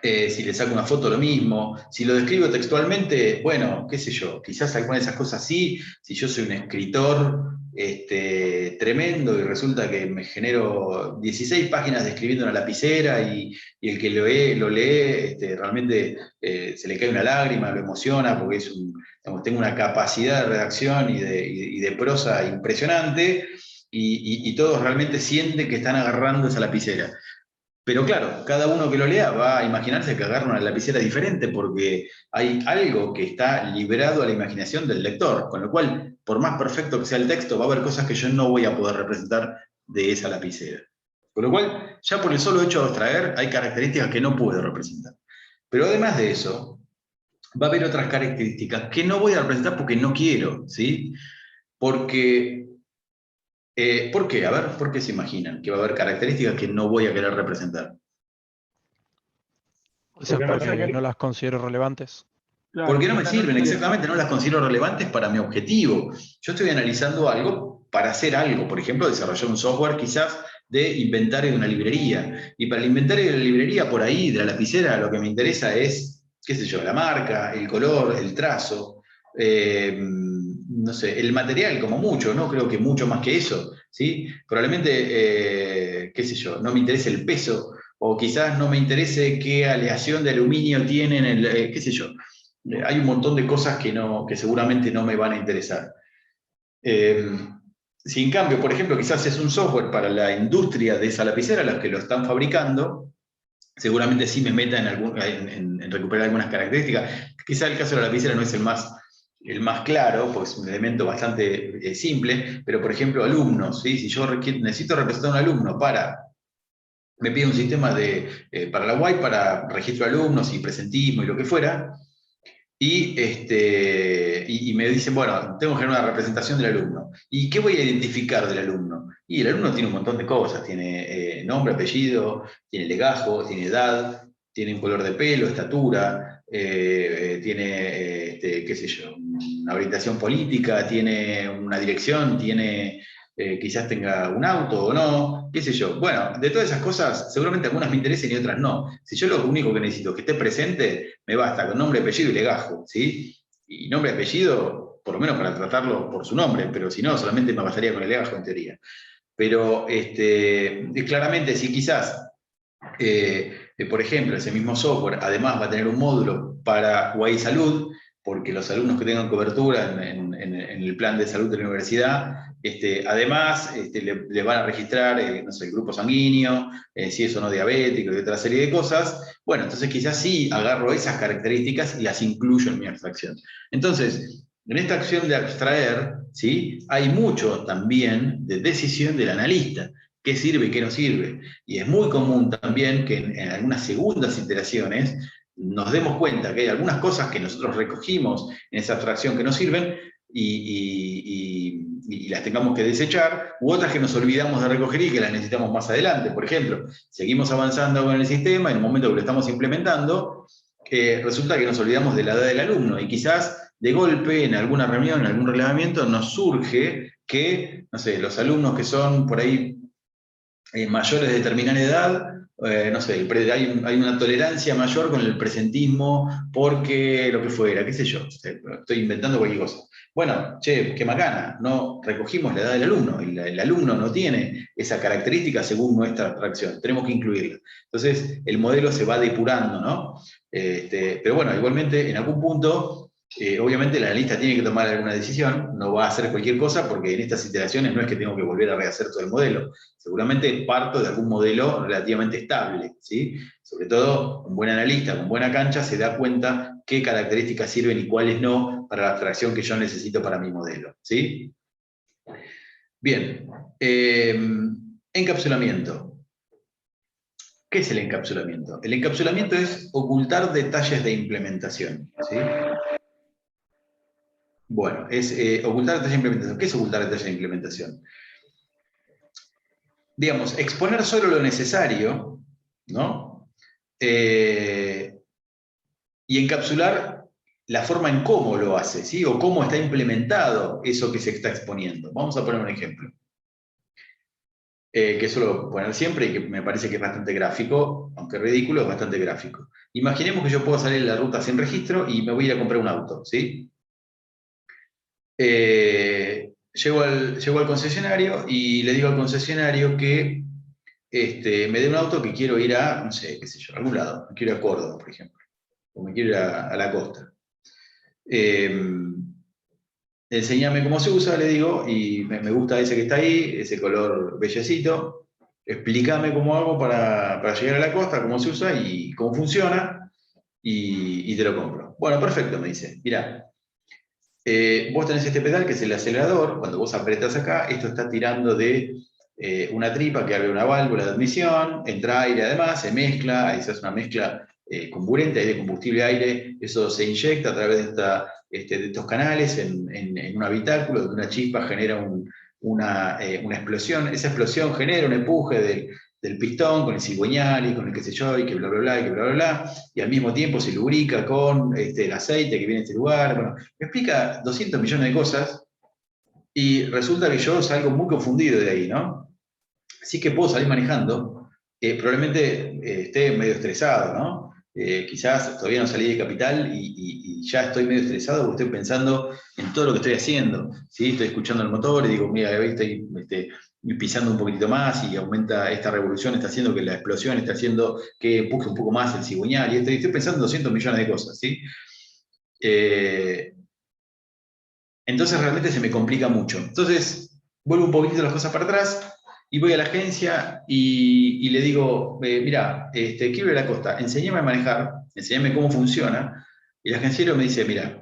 si le saco una foto lo mismo, si lo describo textualmente, bueno, qué sé yo, quizás alguna de esas cosas sí, si yo soy un escritor tremendo y resulta que me genero 16 páginas describiendo una lapicera y el que lo lee realmente se le cae una lágrima, lo emociona porque tengo una capacidad de redacción y de prosa impresionante y todos realmente sienten que están agarrando esa lapicera. Pero claro, cada uno que lo lea va a imaginarse que agarra una lapicera diferente porque hay algo que está librado a la imaginación del lector, con lo cual, por más perfecto que sea el texto, va a haber cosas que yo no voy a poder representar de esa lapicera. Con lo cual, ya por el solo hecho de abstraer, hay características que no puedo representar. Pero además de eso, va a haber otras características que no voy a representar porque no quiero, ¿sí? Porque... ¿por qué? A ver, ¿por qué se imaginan que va a haber características que no voy a querer representar? O sea, Porque no porque sé qué- no las considero relevantes. Claro, Porque no me quizás sirven, tiene- exactamente, no las considero relevantes para mi objetivo. Yo estoy analizando algo para hacer algo, por ejemplo, desarrollar un software quizás de inventario de una librería. Y para el inventario de la librería, por ahí, de la lapicera, lo que me interesa es, qué sé yo, la marca, el color, el trazo, no sé, el material como mucho, no creo que mucho más que eso, ¿sí? Probablemente, qué sé yo, no me interese el peso, o quizás no me interese qué aleación de aluminio tienen, qué sé yo. Hay un montón de cosas que seguramente no me van a interesar. Si en cambio, por ejemplo, quizás es un software para la industria de esa lapicera, los que lo están fabricando, seguramente sí me meta en recuperar algunas características. Quizás el caso de la lapicera no es el más claro, porque es un elemento bastante simple, pero por ejemplo, alumnos, ¿sí? Si yo necesito representar a un alumno me pide un sistema para la UAI, para registro de alumnos y presentismo y lo que fuera, y me dicen, bueno, tengo que generar una representación del alumno. ¿Y qué voy a identificar del alumno? Y el alumno tiene un montón de cosas, tiene nombre, apellido, tiene legajo, tiene edad, tiene un color de pelo, estatura, tiene, qué sé yo, una orientación política, tiene una dirección, quizás tenga un auto o no, qué sé yo. Bueno, de todas esas cosas, seguramente algunas me interesen y otras no. Si yo lo único que necesito es que esté presente, me basta con nombre, apellido y legajo, ¿sí? Y nombre y apellido, por lo menos para tratarlo por su nombre, pero si no, solamente me bastaría con el legajo en teoría. Pero claramente, si quizás, por ejemplo, ese mismo software además va a tener un módulo para UAI Salud, porque los alumnos que tengan cobertura en el plan de salud de la universidad, además le van a registrar, no sé, el grupo sanguíneo, si es o no diabético y otra serie de cosas. Bueno, entonces quizás sí agarro esas características y las incluyo en mi abstracción. Entonces, en esta acción de abstraer, ¿sí? Hay mucho también de decisión del analista, qué sirve y qué no sirve. Y es muy común también que en algunas segundas iteraciones nos demos cuenta que hay algunas cosas que nosotros recogimos en esa abstracción que no sirven y las tengamos que desechar, u otras que nos olvidamos de recoger y que las necesitamos más adelante. Por ejemplo, seguimos avanzando con el sistema, en el momento que lo estamos implementando, resulta que nos olvidamos de la edad del alumno y quizás de golpe en alguna reunión, en algún relevamiento, nos surge que, no sé, los alumnos que son por ahí mayores de determinada edad, no sé, hay una tolerancia mayor con el presentismo porque lo que fuera, qué sé yo, estoy inventando cualquier cosa. Bueno, che, qué macana, no recogimos la edad del alumno, y el alumno no tiene esa característica según nuestra abstracción, tenemos que incluirla. Entonces, el modelo se va depurando, ¿no? Pero bueno, igualmente, en algún punto, obviamente el analista tiene que tomar alguna decisión, no va a hacer cualquier cosa porque en estas iteraciones no es que tengo que volver a rehacer todo el modelo. Seguramente parto de algún modelo relativamente estable, ¿sí? Sobre todo, un buen analista con buena cancha se da cuenta qué características sirven y cuáles no para la abstracción que yo necesito para mi modelo, ¿sí? Bien, encapsulamiento. ¿Qué es el encapsulamiento? El encapsulamiento es ocultar detalles de implementación, ¿sí? Bueno, es ocultar detalles de implementación. ¿Qué es ocultar detalles de implementación? Digamos, exponer solo lo necesario, ¿no? Y encapsular la forma en cómo lo hace, ¿sí? O cómo está implementado eso que se está exponiendo. Vamos a poner un ejemplo, que suelo poner siempre y que me parece que es bastante gráfico, aunque ridículo, es bastante gráfico. Imaginemos que yo puedo salir de la ruta sin registro y me voy a ir a comprar un auto, ¿sí? Llego al concesionario y le digo al concesionario que me dé un auto que quiero ir a, no sé, qué sé yo, a algún lado. Me quiero ir a Córdoba, por ejemplo. O me quiero ir a la costa. Enseñame cómo se usa, le digo, y me gusta ese que está ahí, ese color bellecito. Explícame cómo hago para llegar a la costa, cómo se usa y cómo funciona, y te lo compro. Bueno, perfecto, me dice. Mirá, vos tenés este pedal que es el acelerador, cuando vos apretas acá, esto está tirando de una tripa que abre una válvula de admisión, entra aire además, se mezcla, esa es una mezcla comburente, aire, combustible, aire, eso se inyecta a través de estos canales en un habitáculo, donde una chispa genera una explosión, esa explosión genera un empuje del pistón, con el cigüeñal y con el qué sé yo, y que bla, bla, bla, y que bla, bla, bla, y al mismo tiempo se lubrica con el aceite que viene de este lugar. Bueno, me explica 200 millones de cosas, y resulta que yo salgo muy confundido de ahí, ¿no? Así que puedo salir manejando, probablemente esté medio estresado, ¿no? Quizás todavía no salí de Capital y ya estoy medio estresado porque estoy pensando en todo lo que estoy haciendo, ¿sí? Estoy escuchando el motor y digo, mira, hoy estoy pisando un poquitito más y aumenta esta revolución, está haciendo que la explosión, está haciendo que empuje un poco más el cigüeñal, y estoy pensando en 200 millones de cosas, ¿sí? Entonces realmente se me complica mucho. Entonces vuelvo un poquitito las cosas para atrás y voy a la agencia y le digo, mira, quiero ir a la costa, enséñame a manejar, enséñame cómo funciona. Y el agenciero me dice, mira,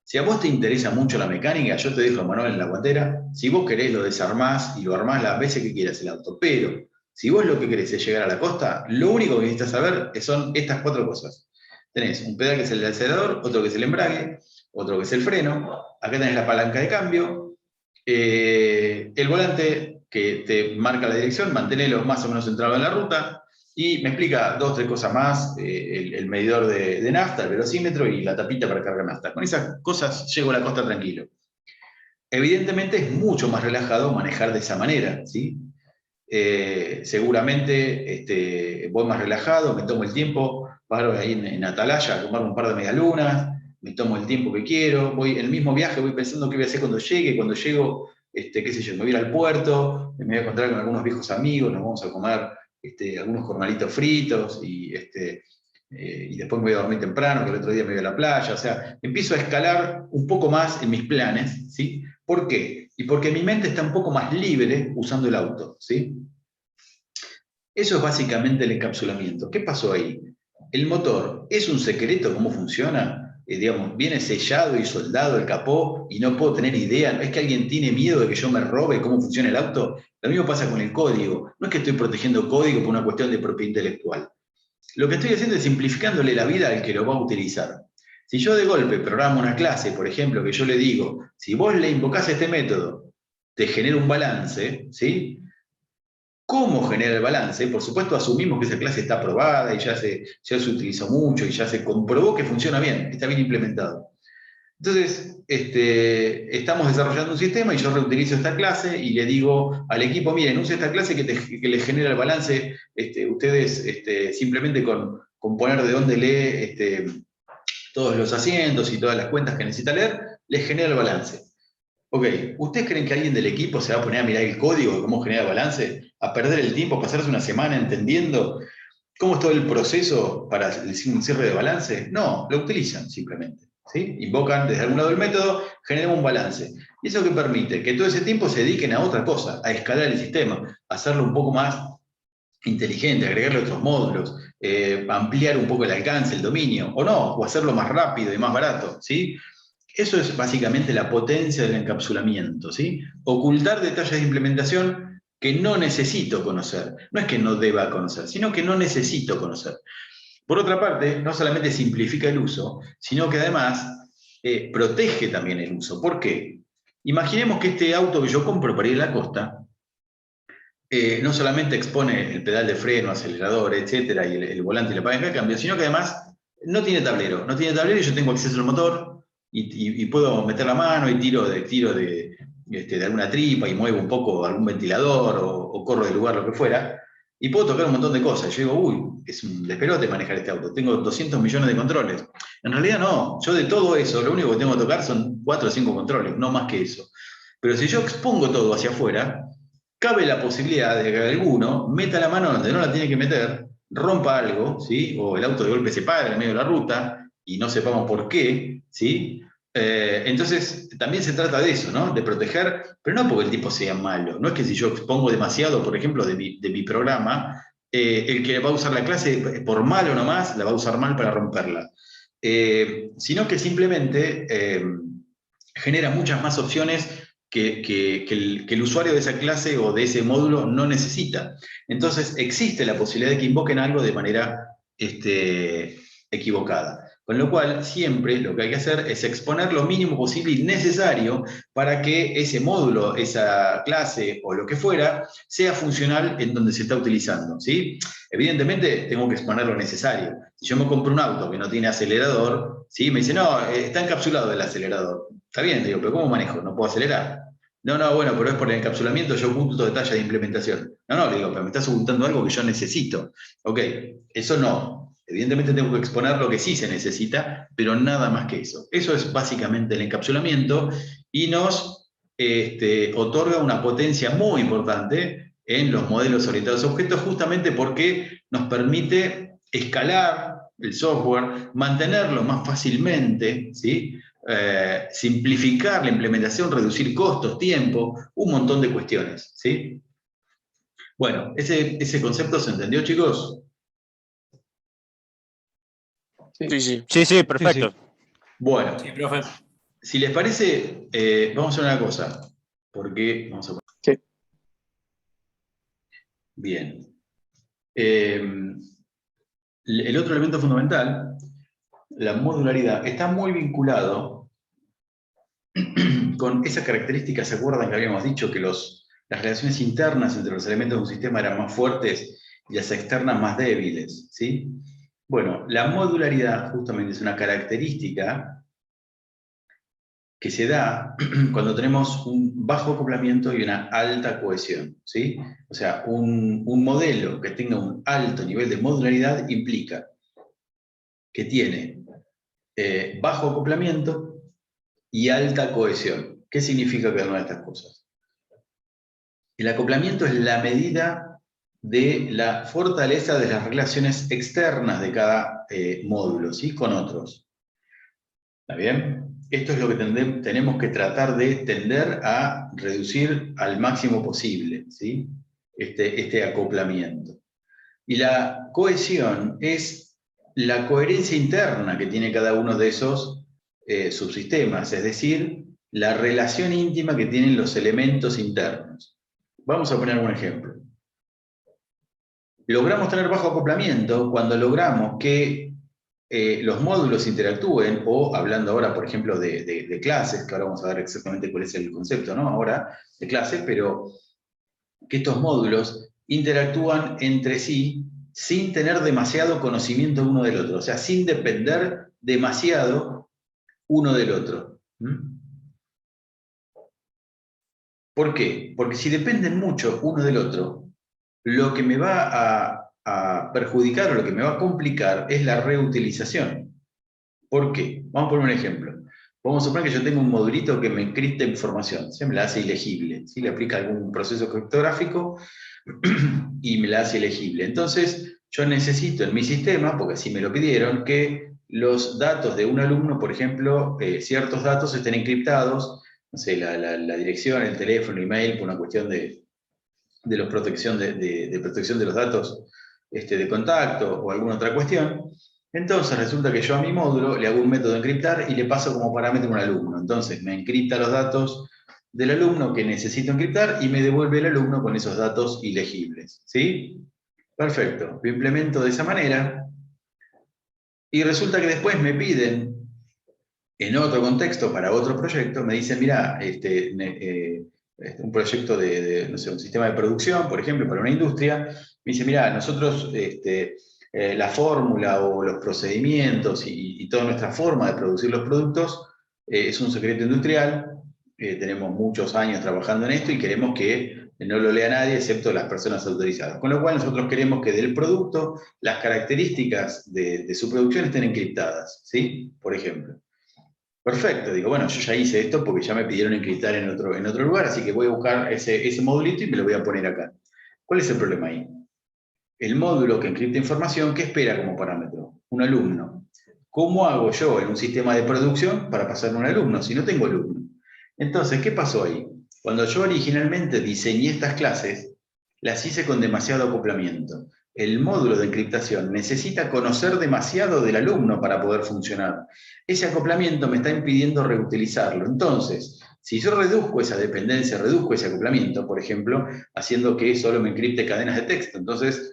si a vos te interesa mucho la mecánica, yo te dejo el manual en la guantera. Si vos querés, lo desarmás y lo armás las veces que quieras el auto. Pero si vos lo que querés es llegar a la costa, lo único que necesitas saber son estas 4 cosas. Tenés un pedal que es el del acelerador, otro que es el embrague, otro que es el freno, acá tenés la palanca de cambio, el volante que te marca la dirección, mantenelo más o menos centrado en la ruta, y me explica 2 o 3 cosas más, el medidor de nafta, el velocímetro y la tapita para cargar nafta. Con esas cosas llego a la costa tranquilo. Evidentemente es mucho más relajado manejar de esa manera, ¿sí? Seguramente voy más relajado, me tomo el tiempo, paro ahí en Atalaya a tomarme un par de medialunas, me tomo el tiempo que quiero, voy en el mismo viaje, voy pensando qué voy a hacer cuando llegue, cuando llego, qué sé yo, me voy a ir al puerto, me voy a encontrar con algunos viejos amigos, nos vamos a comer algunos jornalitos fritos y después me voy a dormir temprano, que el otro día me voy a la playa, o sea, empiezo a escalar un poco más en mis planes, ¿sí? ¿Por qué? Y porque mi mente está un poco más libre usando el auto, ¿sí? Eso es básicamente el encapsulamiento. ¿Qué pasó ahí? El motor, ¿es un secreto cómo funciona? Digamos, viene sellado y soldado el capó y no puedo tener idea. ¿Es que alguien tiene miedo de que yo me robe cómo funciona el auto? Lo mismo pasa con el código. No es que estoy protegiendo código por una cuestión de propiedad intelectual. Lo que estoy haciendo es simplificándole la vida al que lo va a utilizar. Si yo de golpe programo una clase, por ejemplo, que yo le digo, si vos le invocás este método, te genera un balance, ¿sí? ¿Cómo genera el balance? Por supuesto, asumimos que esa clase está aprobada y ya se utilizó mucho y ya se comprobó que funciona bien, está bien implementado. Entonces, estamos desarrollando un sistema y yo reutilizo esta clase y le digo al equipo, miren, use esta clase que les genera el balance, ustedes simplemente con poner de dónde lee todos los asientos y todas las cuentas que necesita leer, les genera el balance. Ok, ¿ustedes creen que alguien del equipo se va a poner a mirar el código de cómo genera el balance? ¿A perder el tiempo, a pasarse una semana entendiendo cómo es todo el proceso para un cierre de balance? No, lo utilizan simplemente, ¿sí? Invocan desde algún lado el método, generan un balance. ¿Y eso qué permite? Que todo ese tiempo se dediquen a otra cosa, a escalar el sistema, a hacerlo un poco más inteligente, agregarle otros módulos, ampliar un poco el alcance, el dominio, o no, o hacerlo más rápido y más barato, ¿sí? Eso es básicamente la potencia del encapsulamiento, ¿sí? Ocultar detalles de implementación que no necesito conocer. No es que no deba conocer, sino que no necesito conocer. Por otra parte, no solamente simplifica el uso, sino que además protege también el uso. ¿Por qué? Imaginemos que este auto que yo compro para ir a la costa, no solamente expone el pedal de freno, acelerador, etcétera, y el volante y la palanca de cambio, sino que además no tiene tablero. No tiene tablero y yo tengo acceso al motor, y puedo meter la mano y tiro de alguna tripa y muevo un poco algún ventilador o corro del lugar, lo que fuera, y puedo tocar un montón de cosas. Yo digo, uy, es un despelote manejar este auto, tengo 200 millones de controles. En realidad no, yo de todo eso, lo único que tengo que tocar son 4 o 5 controles, no más que eso. Pero si yo expongo todo hacia afuera, cabe la posibilidad de que alguno meta la mano donde no la tiene que meter, rompa algo, ¿sí? O el auto de golpe se para en medio de la ruta y no sepamos por qué, ¿sí? Entonces, también se trata de eso, ¿no? De proteger, pero no porque el tipo sea malo. No es que si yo expongo demasiado, por ejemplo, de mi programa, el que va a usar la clase, por malo nomás, la va a usar mal para romperla. Sino que simplemente genera muchas más opciones que el usuario de esa clase o de ese módulo no necesita. Entonces, existe la posibilidad de que invoquen algo de manera equivocada. Con lo cual, siempre lo que hay que hacer es exponer lo mínimo posible y necesario para que ese módulo, esa clase o lo que fuera, sea funcional en donde se está utilizando, ¿sí? Evidentemente, tengo que exponer lo necesario. Si yo me compro un auto que no tiene acelerador, ¿sí? Me dice, no, está encapsulado el acelerador. Está bien, digo, pero ¿cómo manejo? No puedo acelerar. No, bueno, pero es por el encapsulamiento, yo oculto detalles de implementación. No, le digo, pero me estás ocultando algo que yo necesito. Ok, eso no. Evidentemente tengo que exponer lo que sí se necesita, pero nada más que eso. Eso es básicamente el encapsulamiento y nos otorga una potencia muy importante en los modelos orientados a objetos, justamente porque nos permite escalar el software, mantenerlo más fácilmente, ¿sí? Simplificar la implementación, reducir costos, tiempo, un montón de cuestiones, ¿sí? Bueno, ese concepto se entendió, chicos. Sí, perfecto. Sí. Bueno, Sí, profe. si les parece, vamos a hacer una cosa, porque vamos a... Sí. Bien. El otro elemento fundamental, la modularidad, está muy vinculado con esas características. ¿Se acuerdan que habíamos dicho que las relaciones internas entre los elementos de un sistema eran más fuertes y las externas más débiles? ¿Sí? Bueno, la modularidad justamente es una característica que se da cuando tenemos un bajo acoplamiento y una alta cohesión, ¿sí? O sea, un modelo que tenga un alto nivel de modularidad implica que tiene bajo acoplamiento y alta cohesión. ¿Qué significa cada una de estas cosas? El acoplamiento es la medida de la fortaleza de las relaciones externas de cada módulo, ¿sí? Con otros. ¿Está bien? Esto es lo que tenemos que tratar de tender a reducir al máximo posible, ¿sí? Este acoplamiento. Y la cohesión es la coherencia interna que tiene cada uno de esos subsistemas, es decir, la relación íntima que tienen los elementos internos. Vamos a poner un ejemplo. Logramos tener bajo acoplamiento cuando logramos que los módulos interactúen, o hablando ahora, por ejemplo, de clases, que ahora vamos a ver exactamente cuál es el concepto, ¿no? Ahora, de clases, pero que estos módulos interactúan entre sí sin tener demasiado conocimiento uno del otro, o sea, sin depender demasiado uno del otro. ¿Por qué? Porque si dependen mucho uno del otro, lo que me va a perjudicar o lo que me va a complicar es la reutilización. ¿Por qué? Vamos a poner un ejemplo. Vamos a suponer que yo tengo un modulito que me encripta información, ¿sí? Me la hace ilegible, ¿sí? Le aplica algún proceso criptográfico y me la hace ilegible. Entonces, yo necesito en mi sistema, porque así me lo pidieron, que los datos de un alumno, por ejemplo, ciertos datos estén encriptados, no sé, la dirección, el teléfono, el email, por una cuestión de protección de protección de los datos de contacto o alguna otra cuestión. Entonces resulta que yo a mi módulo le hago un método de encriptar y le paso como parámetro un alumno. Entonces me encripta los datos del alumno que necesito encriptar y me devuelve el alumno con esos datos ilegibles. ¿Sí? Perfecto. Lo implemento de esa manera y resulta que después me piden, en otro contexto, para otro proyecto, me dicen, mira, un proyecto no sé, un sistema de producción, por ejemplo, para una industria, me dice, mira, nosotros la fórmula o los procedimientos y toda nuestra forma de producir los productos es un secreto industrial, tenemos muchos años trabajando en esto y queremos que no lo lea nadie excepto las personas autorizadas. Con lo cual nosotros queremos que del producto las características de su producción estén encriptadas, ¿sí? Por ejemplo. Perfecto, digo, bueno, yo ya hice esto porque ya me pidieron encriptar en otro lugar, así que voy a buscar ese modulito y me lo voy a poner acá. ¿Cuál es el problema ahí? El módulo que encripta información, ¿qué espera como parámetro? Un alumno. ¿Cómo hago yo en un sistema de producción para pasarme un alumno si no tengo alumno? Entonces, ¿qué pasó ahí? Cuando yo originalmente diseñé estas clases, las hice con demasiado acoplamiento. El módulo de encriptación necesita conocer demasiado del alumno para poder funcionar. Ese acoplamiento me está impidiendo reutilizarlo. Entonces, si yo reduzco esa dependencia, reduzco ese acoplamiento, por ejemplo, haciendo que solo me encripte cadenas de texto, entonces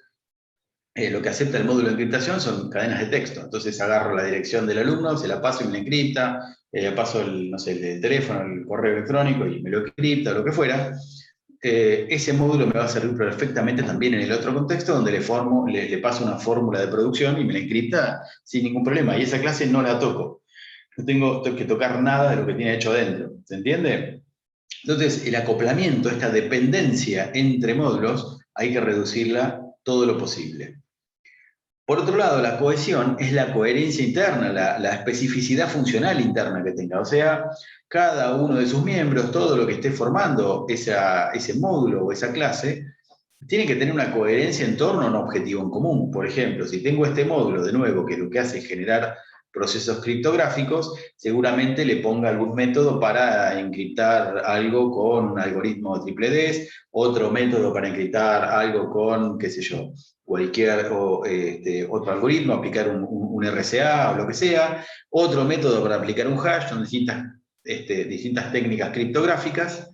lo que acepta el módulo de encriptación son cadenas de texto. Entonces agarro la dirección del alumno, se la paso y me la encripta, le paso no sé, el teléfono, el correo electrónico y me lo encripta, lo que fuera. Ese módulo me va a servir perfectamente también en el otro contexto, donde le paso una fórmula de producción y me la encripta sin ningún problema. Y esa clase no la toco. No tengo que tocar nada de lo que tiene hecho adentro. ¿Se entiende? Entonces, el acoplamiento, esta dependencia entre módulos, hay que reducirla todo lo posible. Por otro lado, la cohesión es la coherencia interna, la especificidad funcional interna que tenga. O sea, cada uno de sus miembros, todo lo que esté formando ese módulo o esa clase, tiene que tener una coherencia en torno a un objetivo en común. Por ejemplo, si tengo este módulo, de nuevo, que lo que hace es generar procesos criptográficos, seguramente le ponga algún método para encriptar algo con un algoritmo triple D, otro método para encriptar algo con, qué sé yo, cualquier otro algoritmo, aplicar un RSA o lo que sea, otro método para aplicar un hash, son distintas técnicas criptográficas.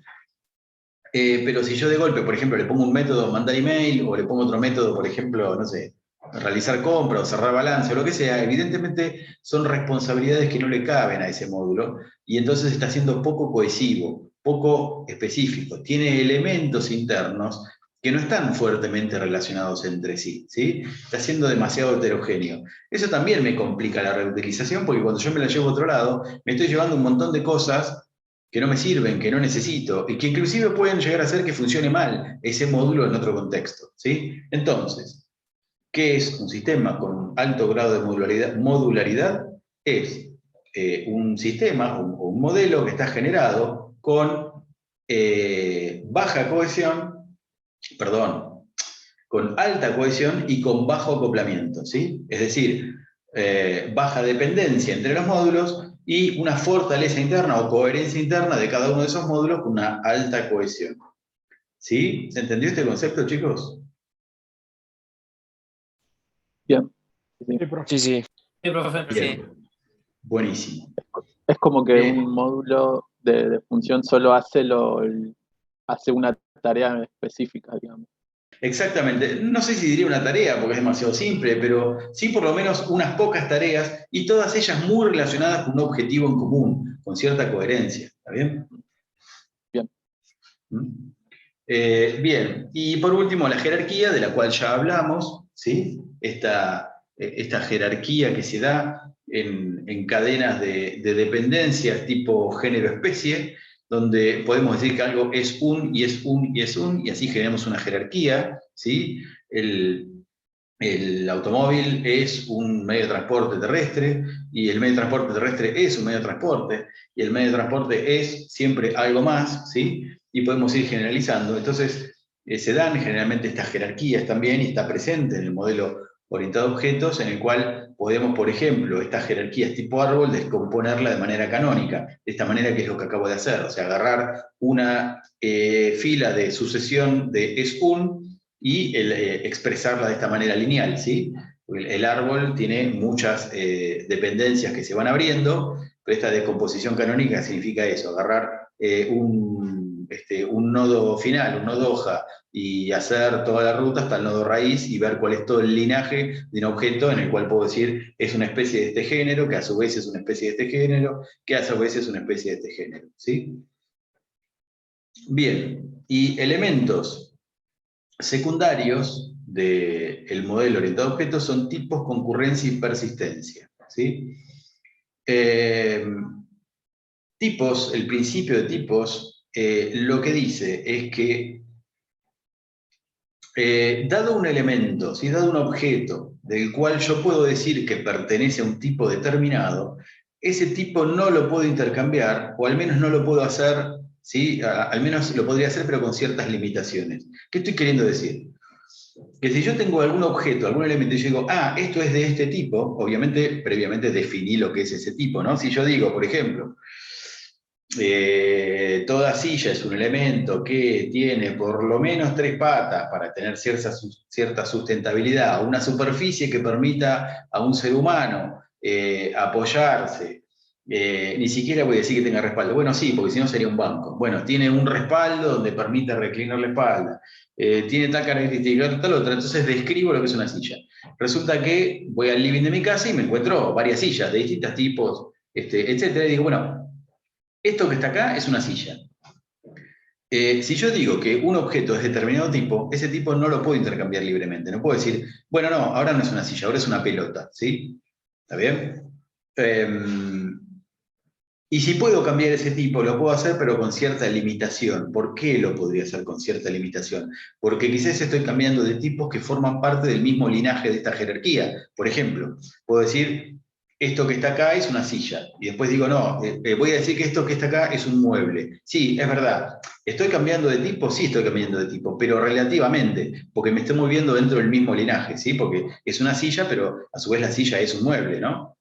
Pero si yo de golpe, por ejemplo, le pongo un método mandar email, o le pongo otro método, por ejemplo, no sé, realizar compra o cerrar balance o lo que sea, evidentemente son responsabilidades que no le caben a ese módulo, y entonces está siendo poco cohesivo, poco específico, tiene elementos internos que no están fuertemente relacionados entre sí, ¿sí? Está siendo demasiado heterogéneo. Eso también me complica la reutilización, porque cuando yo me la llevo a otro lado, me estoy llevando un montón de cosas que no me sirven, que no necesito, y que inclusive pueden llegar a hacer que funcione mal ese módulo en otro contexto, ¿sí? Entonces, ¿qué es un sistema con alto grado de modularidad? Es un sistema o un modelo que está generado con baja cohesión, perdón, con alta cohesión y con bajo acoplamiento, ¿sí? Es decir, baja dependencia entre los módulos y una fortaleza interna o coherencia interna de cada uno de esos módulos con una alta cohesión. ¿Sí? ¿Se entendió este concepto, chicos? Bien. Sí, profe. Sí, sí. Sí, profe. Bien. Buenísimo. Es como que Bien. un módulo de función solo hace hace una tarea específica, digamos. Exactamente. No sé si diría una tarea porque es demasiado simple, pero sí por lo menos unas pocas tareas y todas ellas muy relacionadas con un objetivo en común, con cierta coherencia. ¿Está bien? Bien. Bien. Y por último, la jerarquía, de la cual ya hablamos, ¿sí? Esta jerarquía que se da en cadenas de dependencias tipo género-especie, donde podemos decir que algo es un, y es un, y es un, y así generamos una jerarquía, ¿sí? El automóvil es un medio de transporte terrestre, y el medio de transporte terrestre es un medio de transporte, y el medio de transporte es siempre algo más, ¿sí? Y podemos ir generalizando. Entonces, se dan generalmente estas jerarquías también, y está presente en el modelo orientado a objetos, en el cual podemos, por ejemplo, estas jerarquías tipo árbol, descomponerla de manera canónica, de esta manera que es lo que acabo de hacer, o sea, agarrar una fila de sucesión de es un, y expresarla de esta manera lineal, ¿sí? Porque el árbol tiene muchas dependencias que se van abriendo, pero esta descomposición canónica significa eso, agarrar un nodo final, un nodo hoja, y hacer toda la ruta hasta el nodo raíz y ver cuál es todo el linaje de un objeto en el cual puedo decir es una especie de este género, que a su vez es una especie de este género, que a su vez es una especie de este género, ¿sí? Bien, y elementos secundarios del modelo orientado a objetos son tipos, concurrencia y persistencia, ¿sí? Tipos, el principio de tipos, lo que dice es que dado un elemento, ¿sí? Dado un objeto del cual yo puedo decir que pertenece a un tipo determinado, ese tipo no lo puedo intercambiar, o al menos no lo puedo hacer, ¿sí? Al menos lo podría hacer, pero con ciertas limitaciones. ¿Qué estoy queriendo decir? Que si yo tengo algún objeto, algún elemento, y yo digo, esto es de este tipo, obviamente previamente definí lo que es ese tipo, ¿no? Si yo digo, por ejemplo, toda silla es un elemento que tiene por lo menos 3 patas para tener cierta sustentabilidad, una superficie que permita a un ser humano apoyarse, Ni siquiera voy a decir que tenga respaldo. Bueno, sí, porque si no sería un banco. Bueno, tiene un respaldo donde permite reclinar la espalda. Tiene tal característica, tal otra. Entonces describo lo que es una silla. Resulta que voy al living de mi casa y me encuentro varias sillas de distintos tipos, etcétera. Y digo, bueno, esto que está acá es una silla. Si yo digo que un objeto es determinado tipo, ese tipo no lo puedo intercambiar libremente. No puedo decir, bueno, no, ahora no es una silla, ahora es una pelota, ¿sí? ¿Está bien? Y si puedo cambiar ese tipo, lo puedo hacer, pero con cierta limitación. ¿Por qué lo podría hacer con cierta limitación? Porque quizás estoy cambiando de tipos que forman parte del mismo linaje de esta jerarquía. Por ejemplo, puedo decir, esto que está acá es una silla. Y después digo, no, voy a decir que esto que está acá es un mueble. Sí, es verdad. ¿Estoy cambiando de tipo? Sí, estoy cambiando de tipo, pero relativamente, porque me estoy moviendo dentro del mismo linaje, ¿sí? Porque es una silla, pero a su vez la silla es un mueble, ¿no?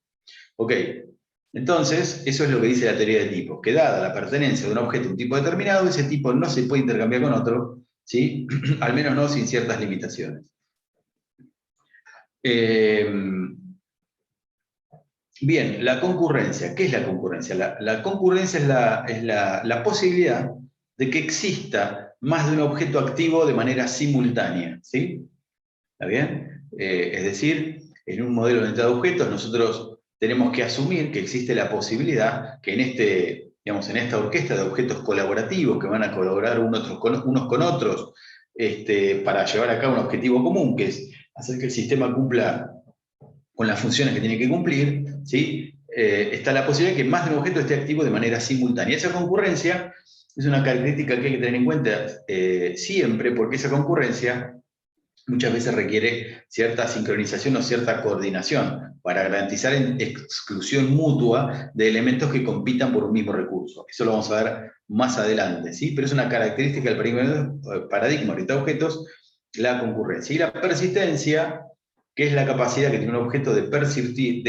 Ok. Entonces, eso es lo que dice la teoría de tipos, que dada la pertenencia de un objeto a un tipo determinado, ese tipo no se puede intercambiar con otro, ¿sí? Al menos no sin ciertas limitaciones. Bien, la concurrencia. ¿Qué es la concurrencia? La concurrencia es la posibilidad de que exista más de un objeto activo de manera simultánea, ¿sí? ¿Está bien? Es decir, en un modelo de unidad de objetos nosotros tenemos que asumir que existe la posibilidad que en esta orquesta de objetos colaborativos que van a colaborar unos con otros para llevar a cabo un objetivo común, que es hacer que el sistema cumpla con las funciones que tiene que cumplir, ¿sí? Está la posibilidad de que más de un objeto esté activo de manera simultánea. Esa concurrencia es una característica que hay que tener en cuenta siempre, porque esa concurrencia muchas veces requiere cierta sincronización o cierta coordinación para garantizar exclusión mutua de elementos que compitan por un mismo recurso. Eso lo vamos a ver más adelante, ¿sí? Pero es una característica del paradigma de objetos, la concurrencia. Y la persistencia, que es la capacidad que tiene un objeto de persistir,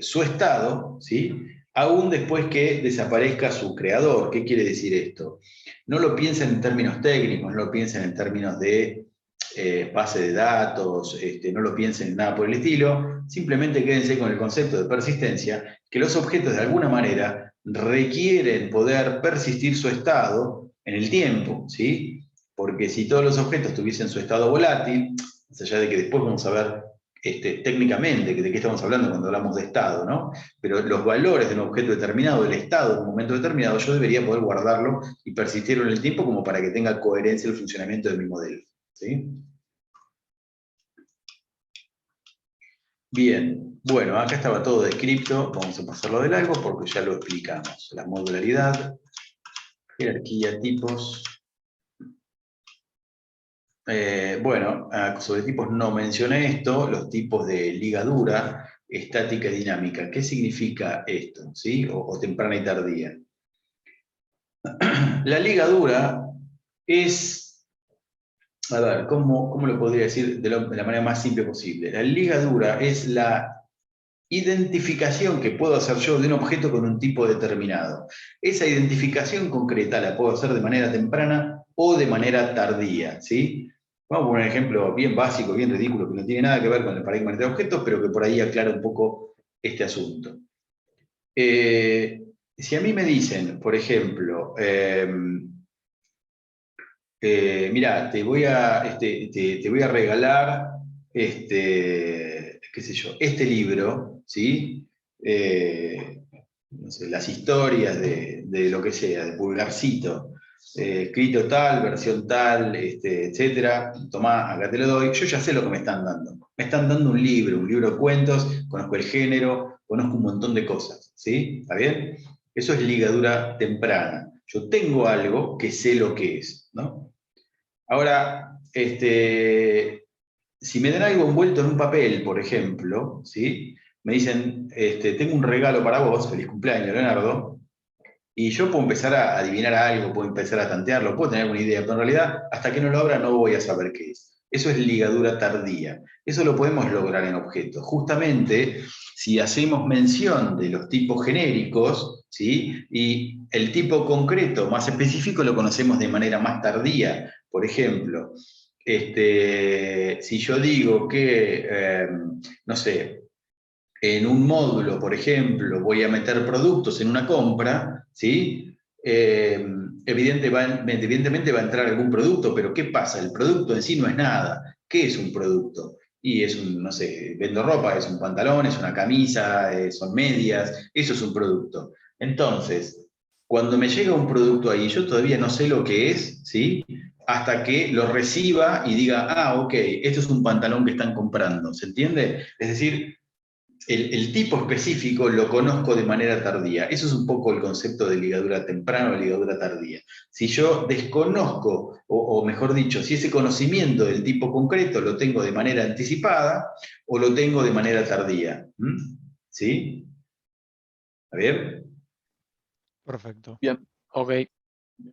su estado, ¿sí? Aún después que desaparezca su creador. ¿Qué quiere decir esto? No lo piensen en términos técnicos, no lo piensen en términos de base de datos, no lo piensen en nada por el estilo, simplemente quédense con el concepto de persistencia, que los objetos de alguna manera requieren poder persistir su estado en el tiempo, ¿sí? Porque si todos los objetos tuviesen su estado volátil, más allá de que después vamos a ver técnicamente de qué estamos hablando cuando hablamos de estado, ¿no? Pero los valores de un objeto determinado, el estado en un momento determinado, yo debería poder guardarlo y persistirlo en el tiempo como para que tenga coherencia el funcionamiento de mi modelo, ¿sí? Bien, bueno, acá estaba todo descrito, vamos a pasarlo de largo porque ya lo explicamos. La modularidad, jerarquía, tipos. Bueno, sobre tipos no mencioné esto, los tipos de ligadura, estática y dinámica. ¿Qué significa esto? ¿Sí? O temprana y tardía. La ligadura es, a ver, ¿cómo lo podría decir de la manera más simple posible? La ligadura es la identificación que puedo hacer yo de un objeto con un tipo determinado. Esa identificación concreta la puedo hacer de manera temprana o de manera tardía, ¿sí? Vamos a poner un ejemplo bien básico, bien ridículo, que no tiene nada que ver con el paradigma de objetos, pero que por ahí aclara un poco este asunto. Si a mí me dicen, por ejemplo, mira, te voy a regalar, qué sé yo, este libro, ¿sí? No sé, las historias de lo que sea, de Pulgarcito, escrito tal, versión tal, etcétera. Tomá, acá te lo doy. Yo ya sé lo que me están dando. Me están dando un libro de cuentos, conozco el género, conozco un montón de cosas, ¿sí? ¿Está bien? Eso es ligadura temprana. Yo tengo algo que sé lo que es, ¿no? Ahora, si me dan algo envuelto en un papel, por ejemplo, ¿sí? Me dicen, tengo un regalo para vos, feliz cumpleaños, Leonardo, y yo puedo empezar a adivinar algo, puedo empezar a tantearlo, puedo tener alguna idea, pero en realidad, hasta que no lo abra, no voy a saber qué es. Eso es ligadura tardía. Eso lo podemos lograr en objetos. Justamente, si hacemos mención de los tipos genéricos, ¿sí? Y el tipo concreto más específico lo conocemos de manera más tardía. Por ejemplo, si yo digo que, no sé, en un módulo, por ejemplo, voy a meter productos en una compra, ¿sí? Evidentemente va a entrar algún producto, pero ¿qué pasa? El producto en sí no es nada. ¿Qué es un producto? Y es un, no sé, vendo ropa, es un pantalón, es una camisa, son medias, eso es un producto. Entonces, cuando me llega un producto ahí, yo todavía no sé lo que es, ¿sí? Hasta que lo reciba y diga, ah, ok, esto es un pantalón que están comprando, ¿se entiende? Es decir, el tipo específico lo conozco de manera tardía. Eso es un poco el concepto de ligadura temprana o ligadura tardía. Si yo desconozco, o mejor dicho, si ese conocimiento del tipo concreto lo tengo de manera anticipada o lo tengo de manera tardía. ¿Sí? ¿Está bien? Perfecto. Bien. Ok.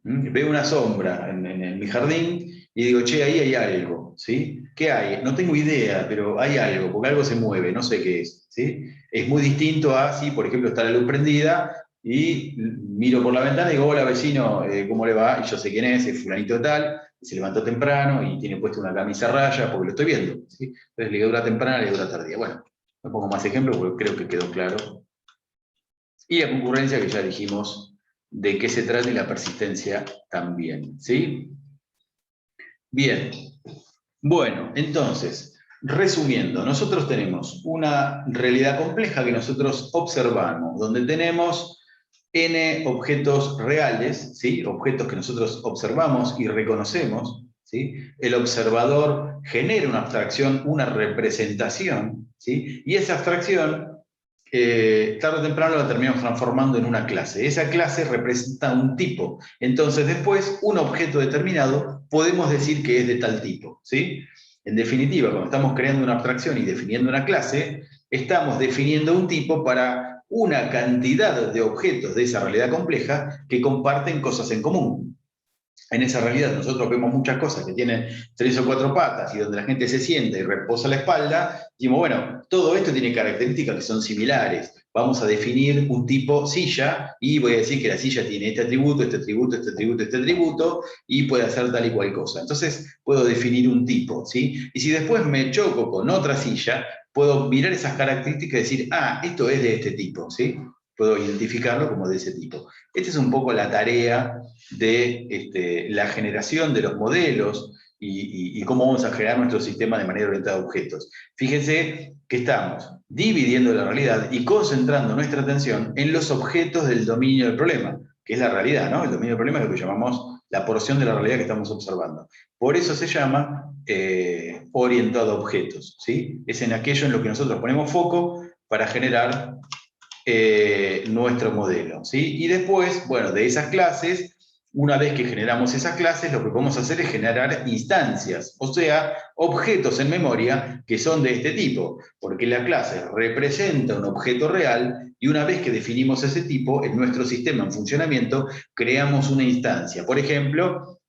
Veo una sombra en mi jardín y digo, che, ahí hay algo, ¿sí? ¿Qué hay? No tengo idea, pero hay algo, porque algo se mueve, no sé qué es, ¿sí? Es muy distinto a si, por ejemplo, está la luz prendida y miro por la ventana y digo, hola vecino, ¿cómo le va? Y yo sé quién es fulanito de tal, y se levantó temprano y tiene puesto una camisa a raya, porque lo estoy viendo, ¿sí? Entonces, ligadura temprana, ligadura tardía. Bueno, me pongo más ejemplos porque creo que quedó claro. Y la concurrencia, que ya dijimos de qué se trata, y la persistencia también, ¿sí? Bien. Bueno, entonces, resumiendo, nosotros tenemos una realidad compleja que nosotros observamos, donde tenemos n objetos reales, ¿sí? Objetos que nosotros observamos y reconocemos, ¿sí? El observador genera una abstracción, una representación, ¿sí? Y esa abstracción tarde o temprano la terminamos transformando en una clase. Esa clase representa un tipo. Entonces, después, un objeto determinado, podemos decir que es de tal tipo, ¿sí? En definitiva, cuando estamos creando una abstracción y definiendo una clase, estamos definiendo un tipo para una cantidad de objetos de esa realidad compleja que comparten cosas en común. En esa realidad nosotros vemos muchas cosas que tienen 3 o 4 patas y donde la gente se sienta y reposa la espalda, y decimos, bueno, todo esto tiene características que son similares. Vamos a definir un tipo silla y voy a decir que la silla tiene este atributo, este atributo, este atributo, este atributo y puede hacer tal y cual cosa. Entonces puedo definir un tipo, ¿sí? Y si después me choco con otra silla, puedo mirar esas características y decir, ah, esto es de este tipo, ¿sí? Puedo identificarlo como de ese tipo. Esta es un poco la tarea de la generación de los modelos y cómo vamos a generar nuestro sistema de manera orientada a objetos. Fíjense que estamos dividiendo la realidad y concentrando nuestra atención en los objetos del dominio del problema, que es la realidad, ¿no? El dominio del problema es lo que llamamos la porción de la realidad que estamos observando. Por eso se llama orientado a objetos, ¿sí? Es en aquello en lo que nosotros ponemos foco para generar nuestro modelo, ¿sí? Y después, bueno, de esas clases, una vez que generamos esas clases, lo que podemos hacer es generar instancias, o sea, objetos en memoria que son de este tipo, porque la clase representa un objeto real y una vez que definimos ese tipo, en nuestro sistema en funcionamiento, creamos una instancia. Por ejemplo,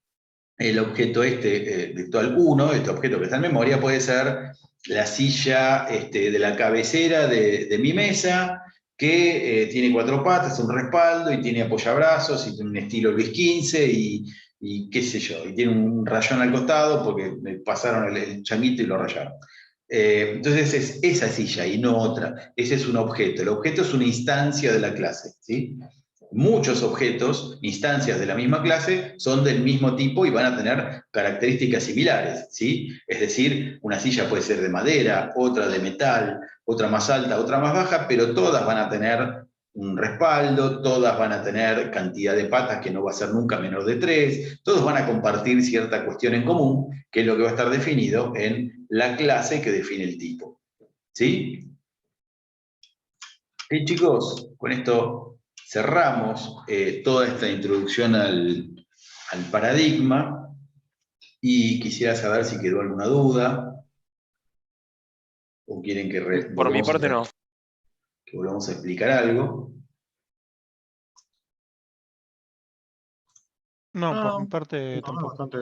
el objeto virtual 1, este objeto que está en memoria, puede ser la silla de la cabecera de mi mesa, que tiene 4 patas, un respaldo, y tiene apoyabrazos, y tiene un estilo Luis XV, y qué sé yo, y tiene un rayón al costado, porque me pasaron el changuito y lo rayaron. Entonces es esa silla y no otra. Ese es un objeto. El objeto es una instancia de la clase, ¿sí? Muchos objetos, instancias de la misma clase, son del mismo tipo y van a tener características similares, ¿sí? Es decir, una silla puede ser de madera, otra de metal, otra más alta, otra más baja, pero todas van a tener un respaldo, todas van a tener cantidad de patas que no va a ser nunca menor de 3, todos van a compartir cierta cuestión en común, que es lo que va a estar definido en la clase que define el tipo, ¿sí? Bien, chicos, con esto cerramos toda esta introducción al paradigma y quisiera saber si quedó alguna duda o quieren que Por mi parte no. que volvamos a explicar algo. No, por mi No, parte tampoco. bastante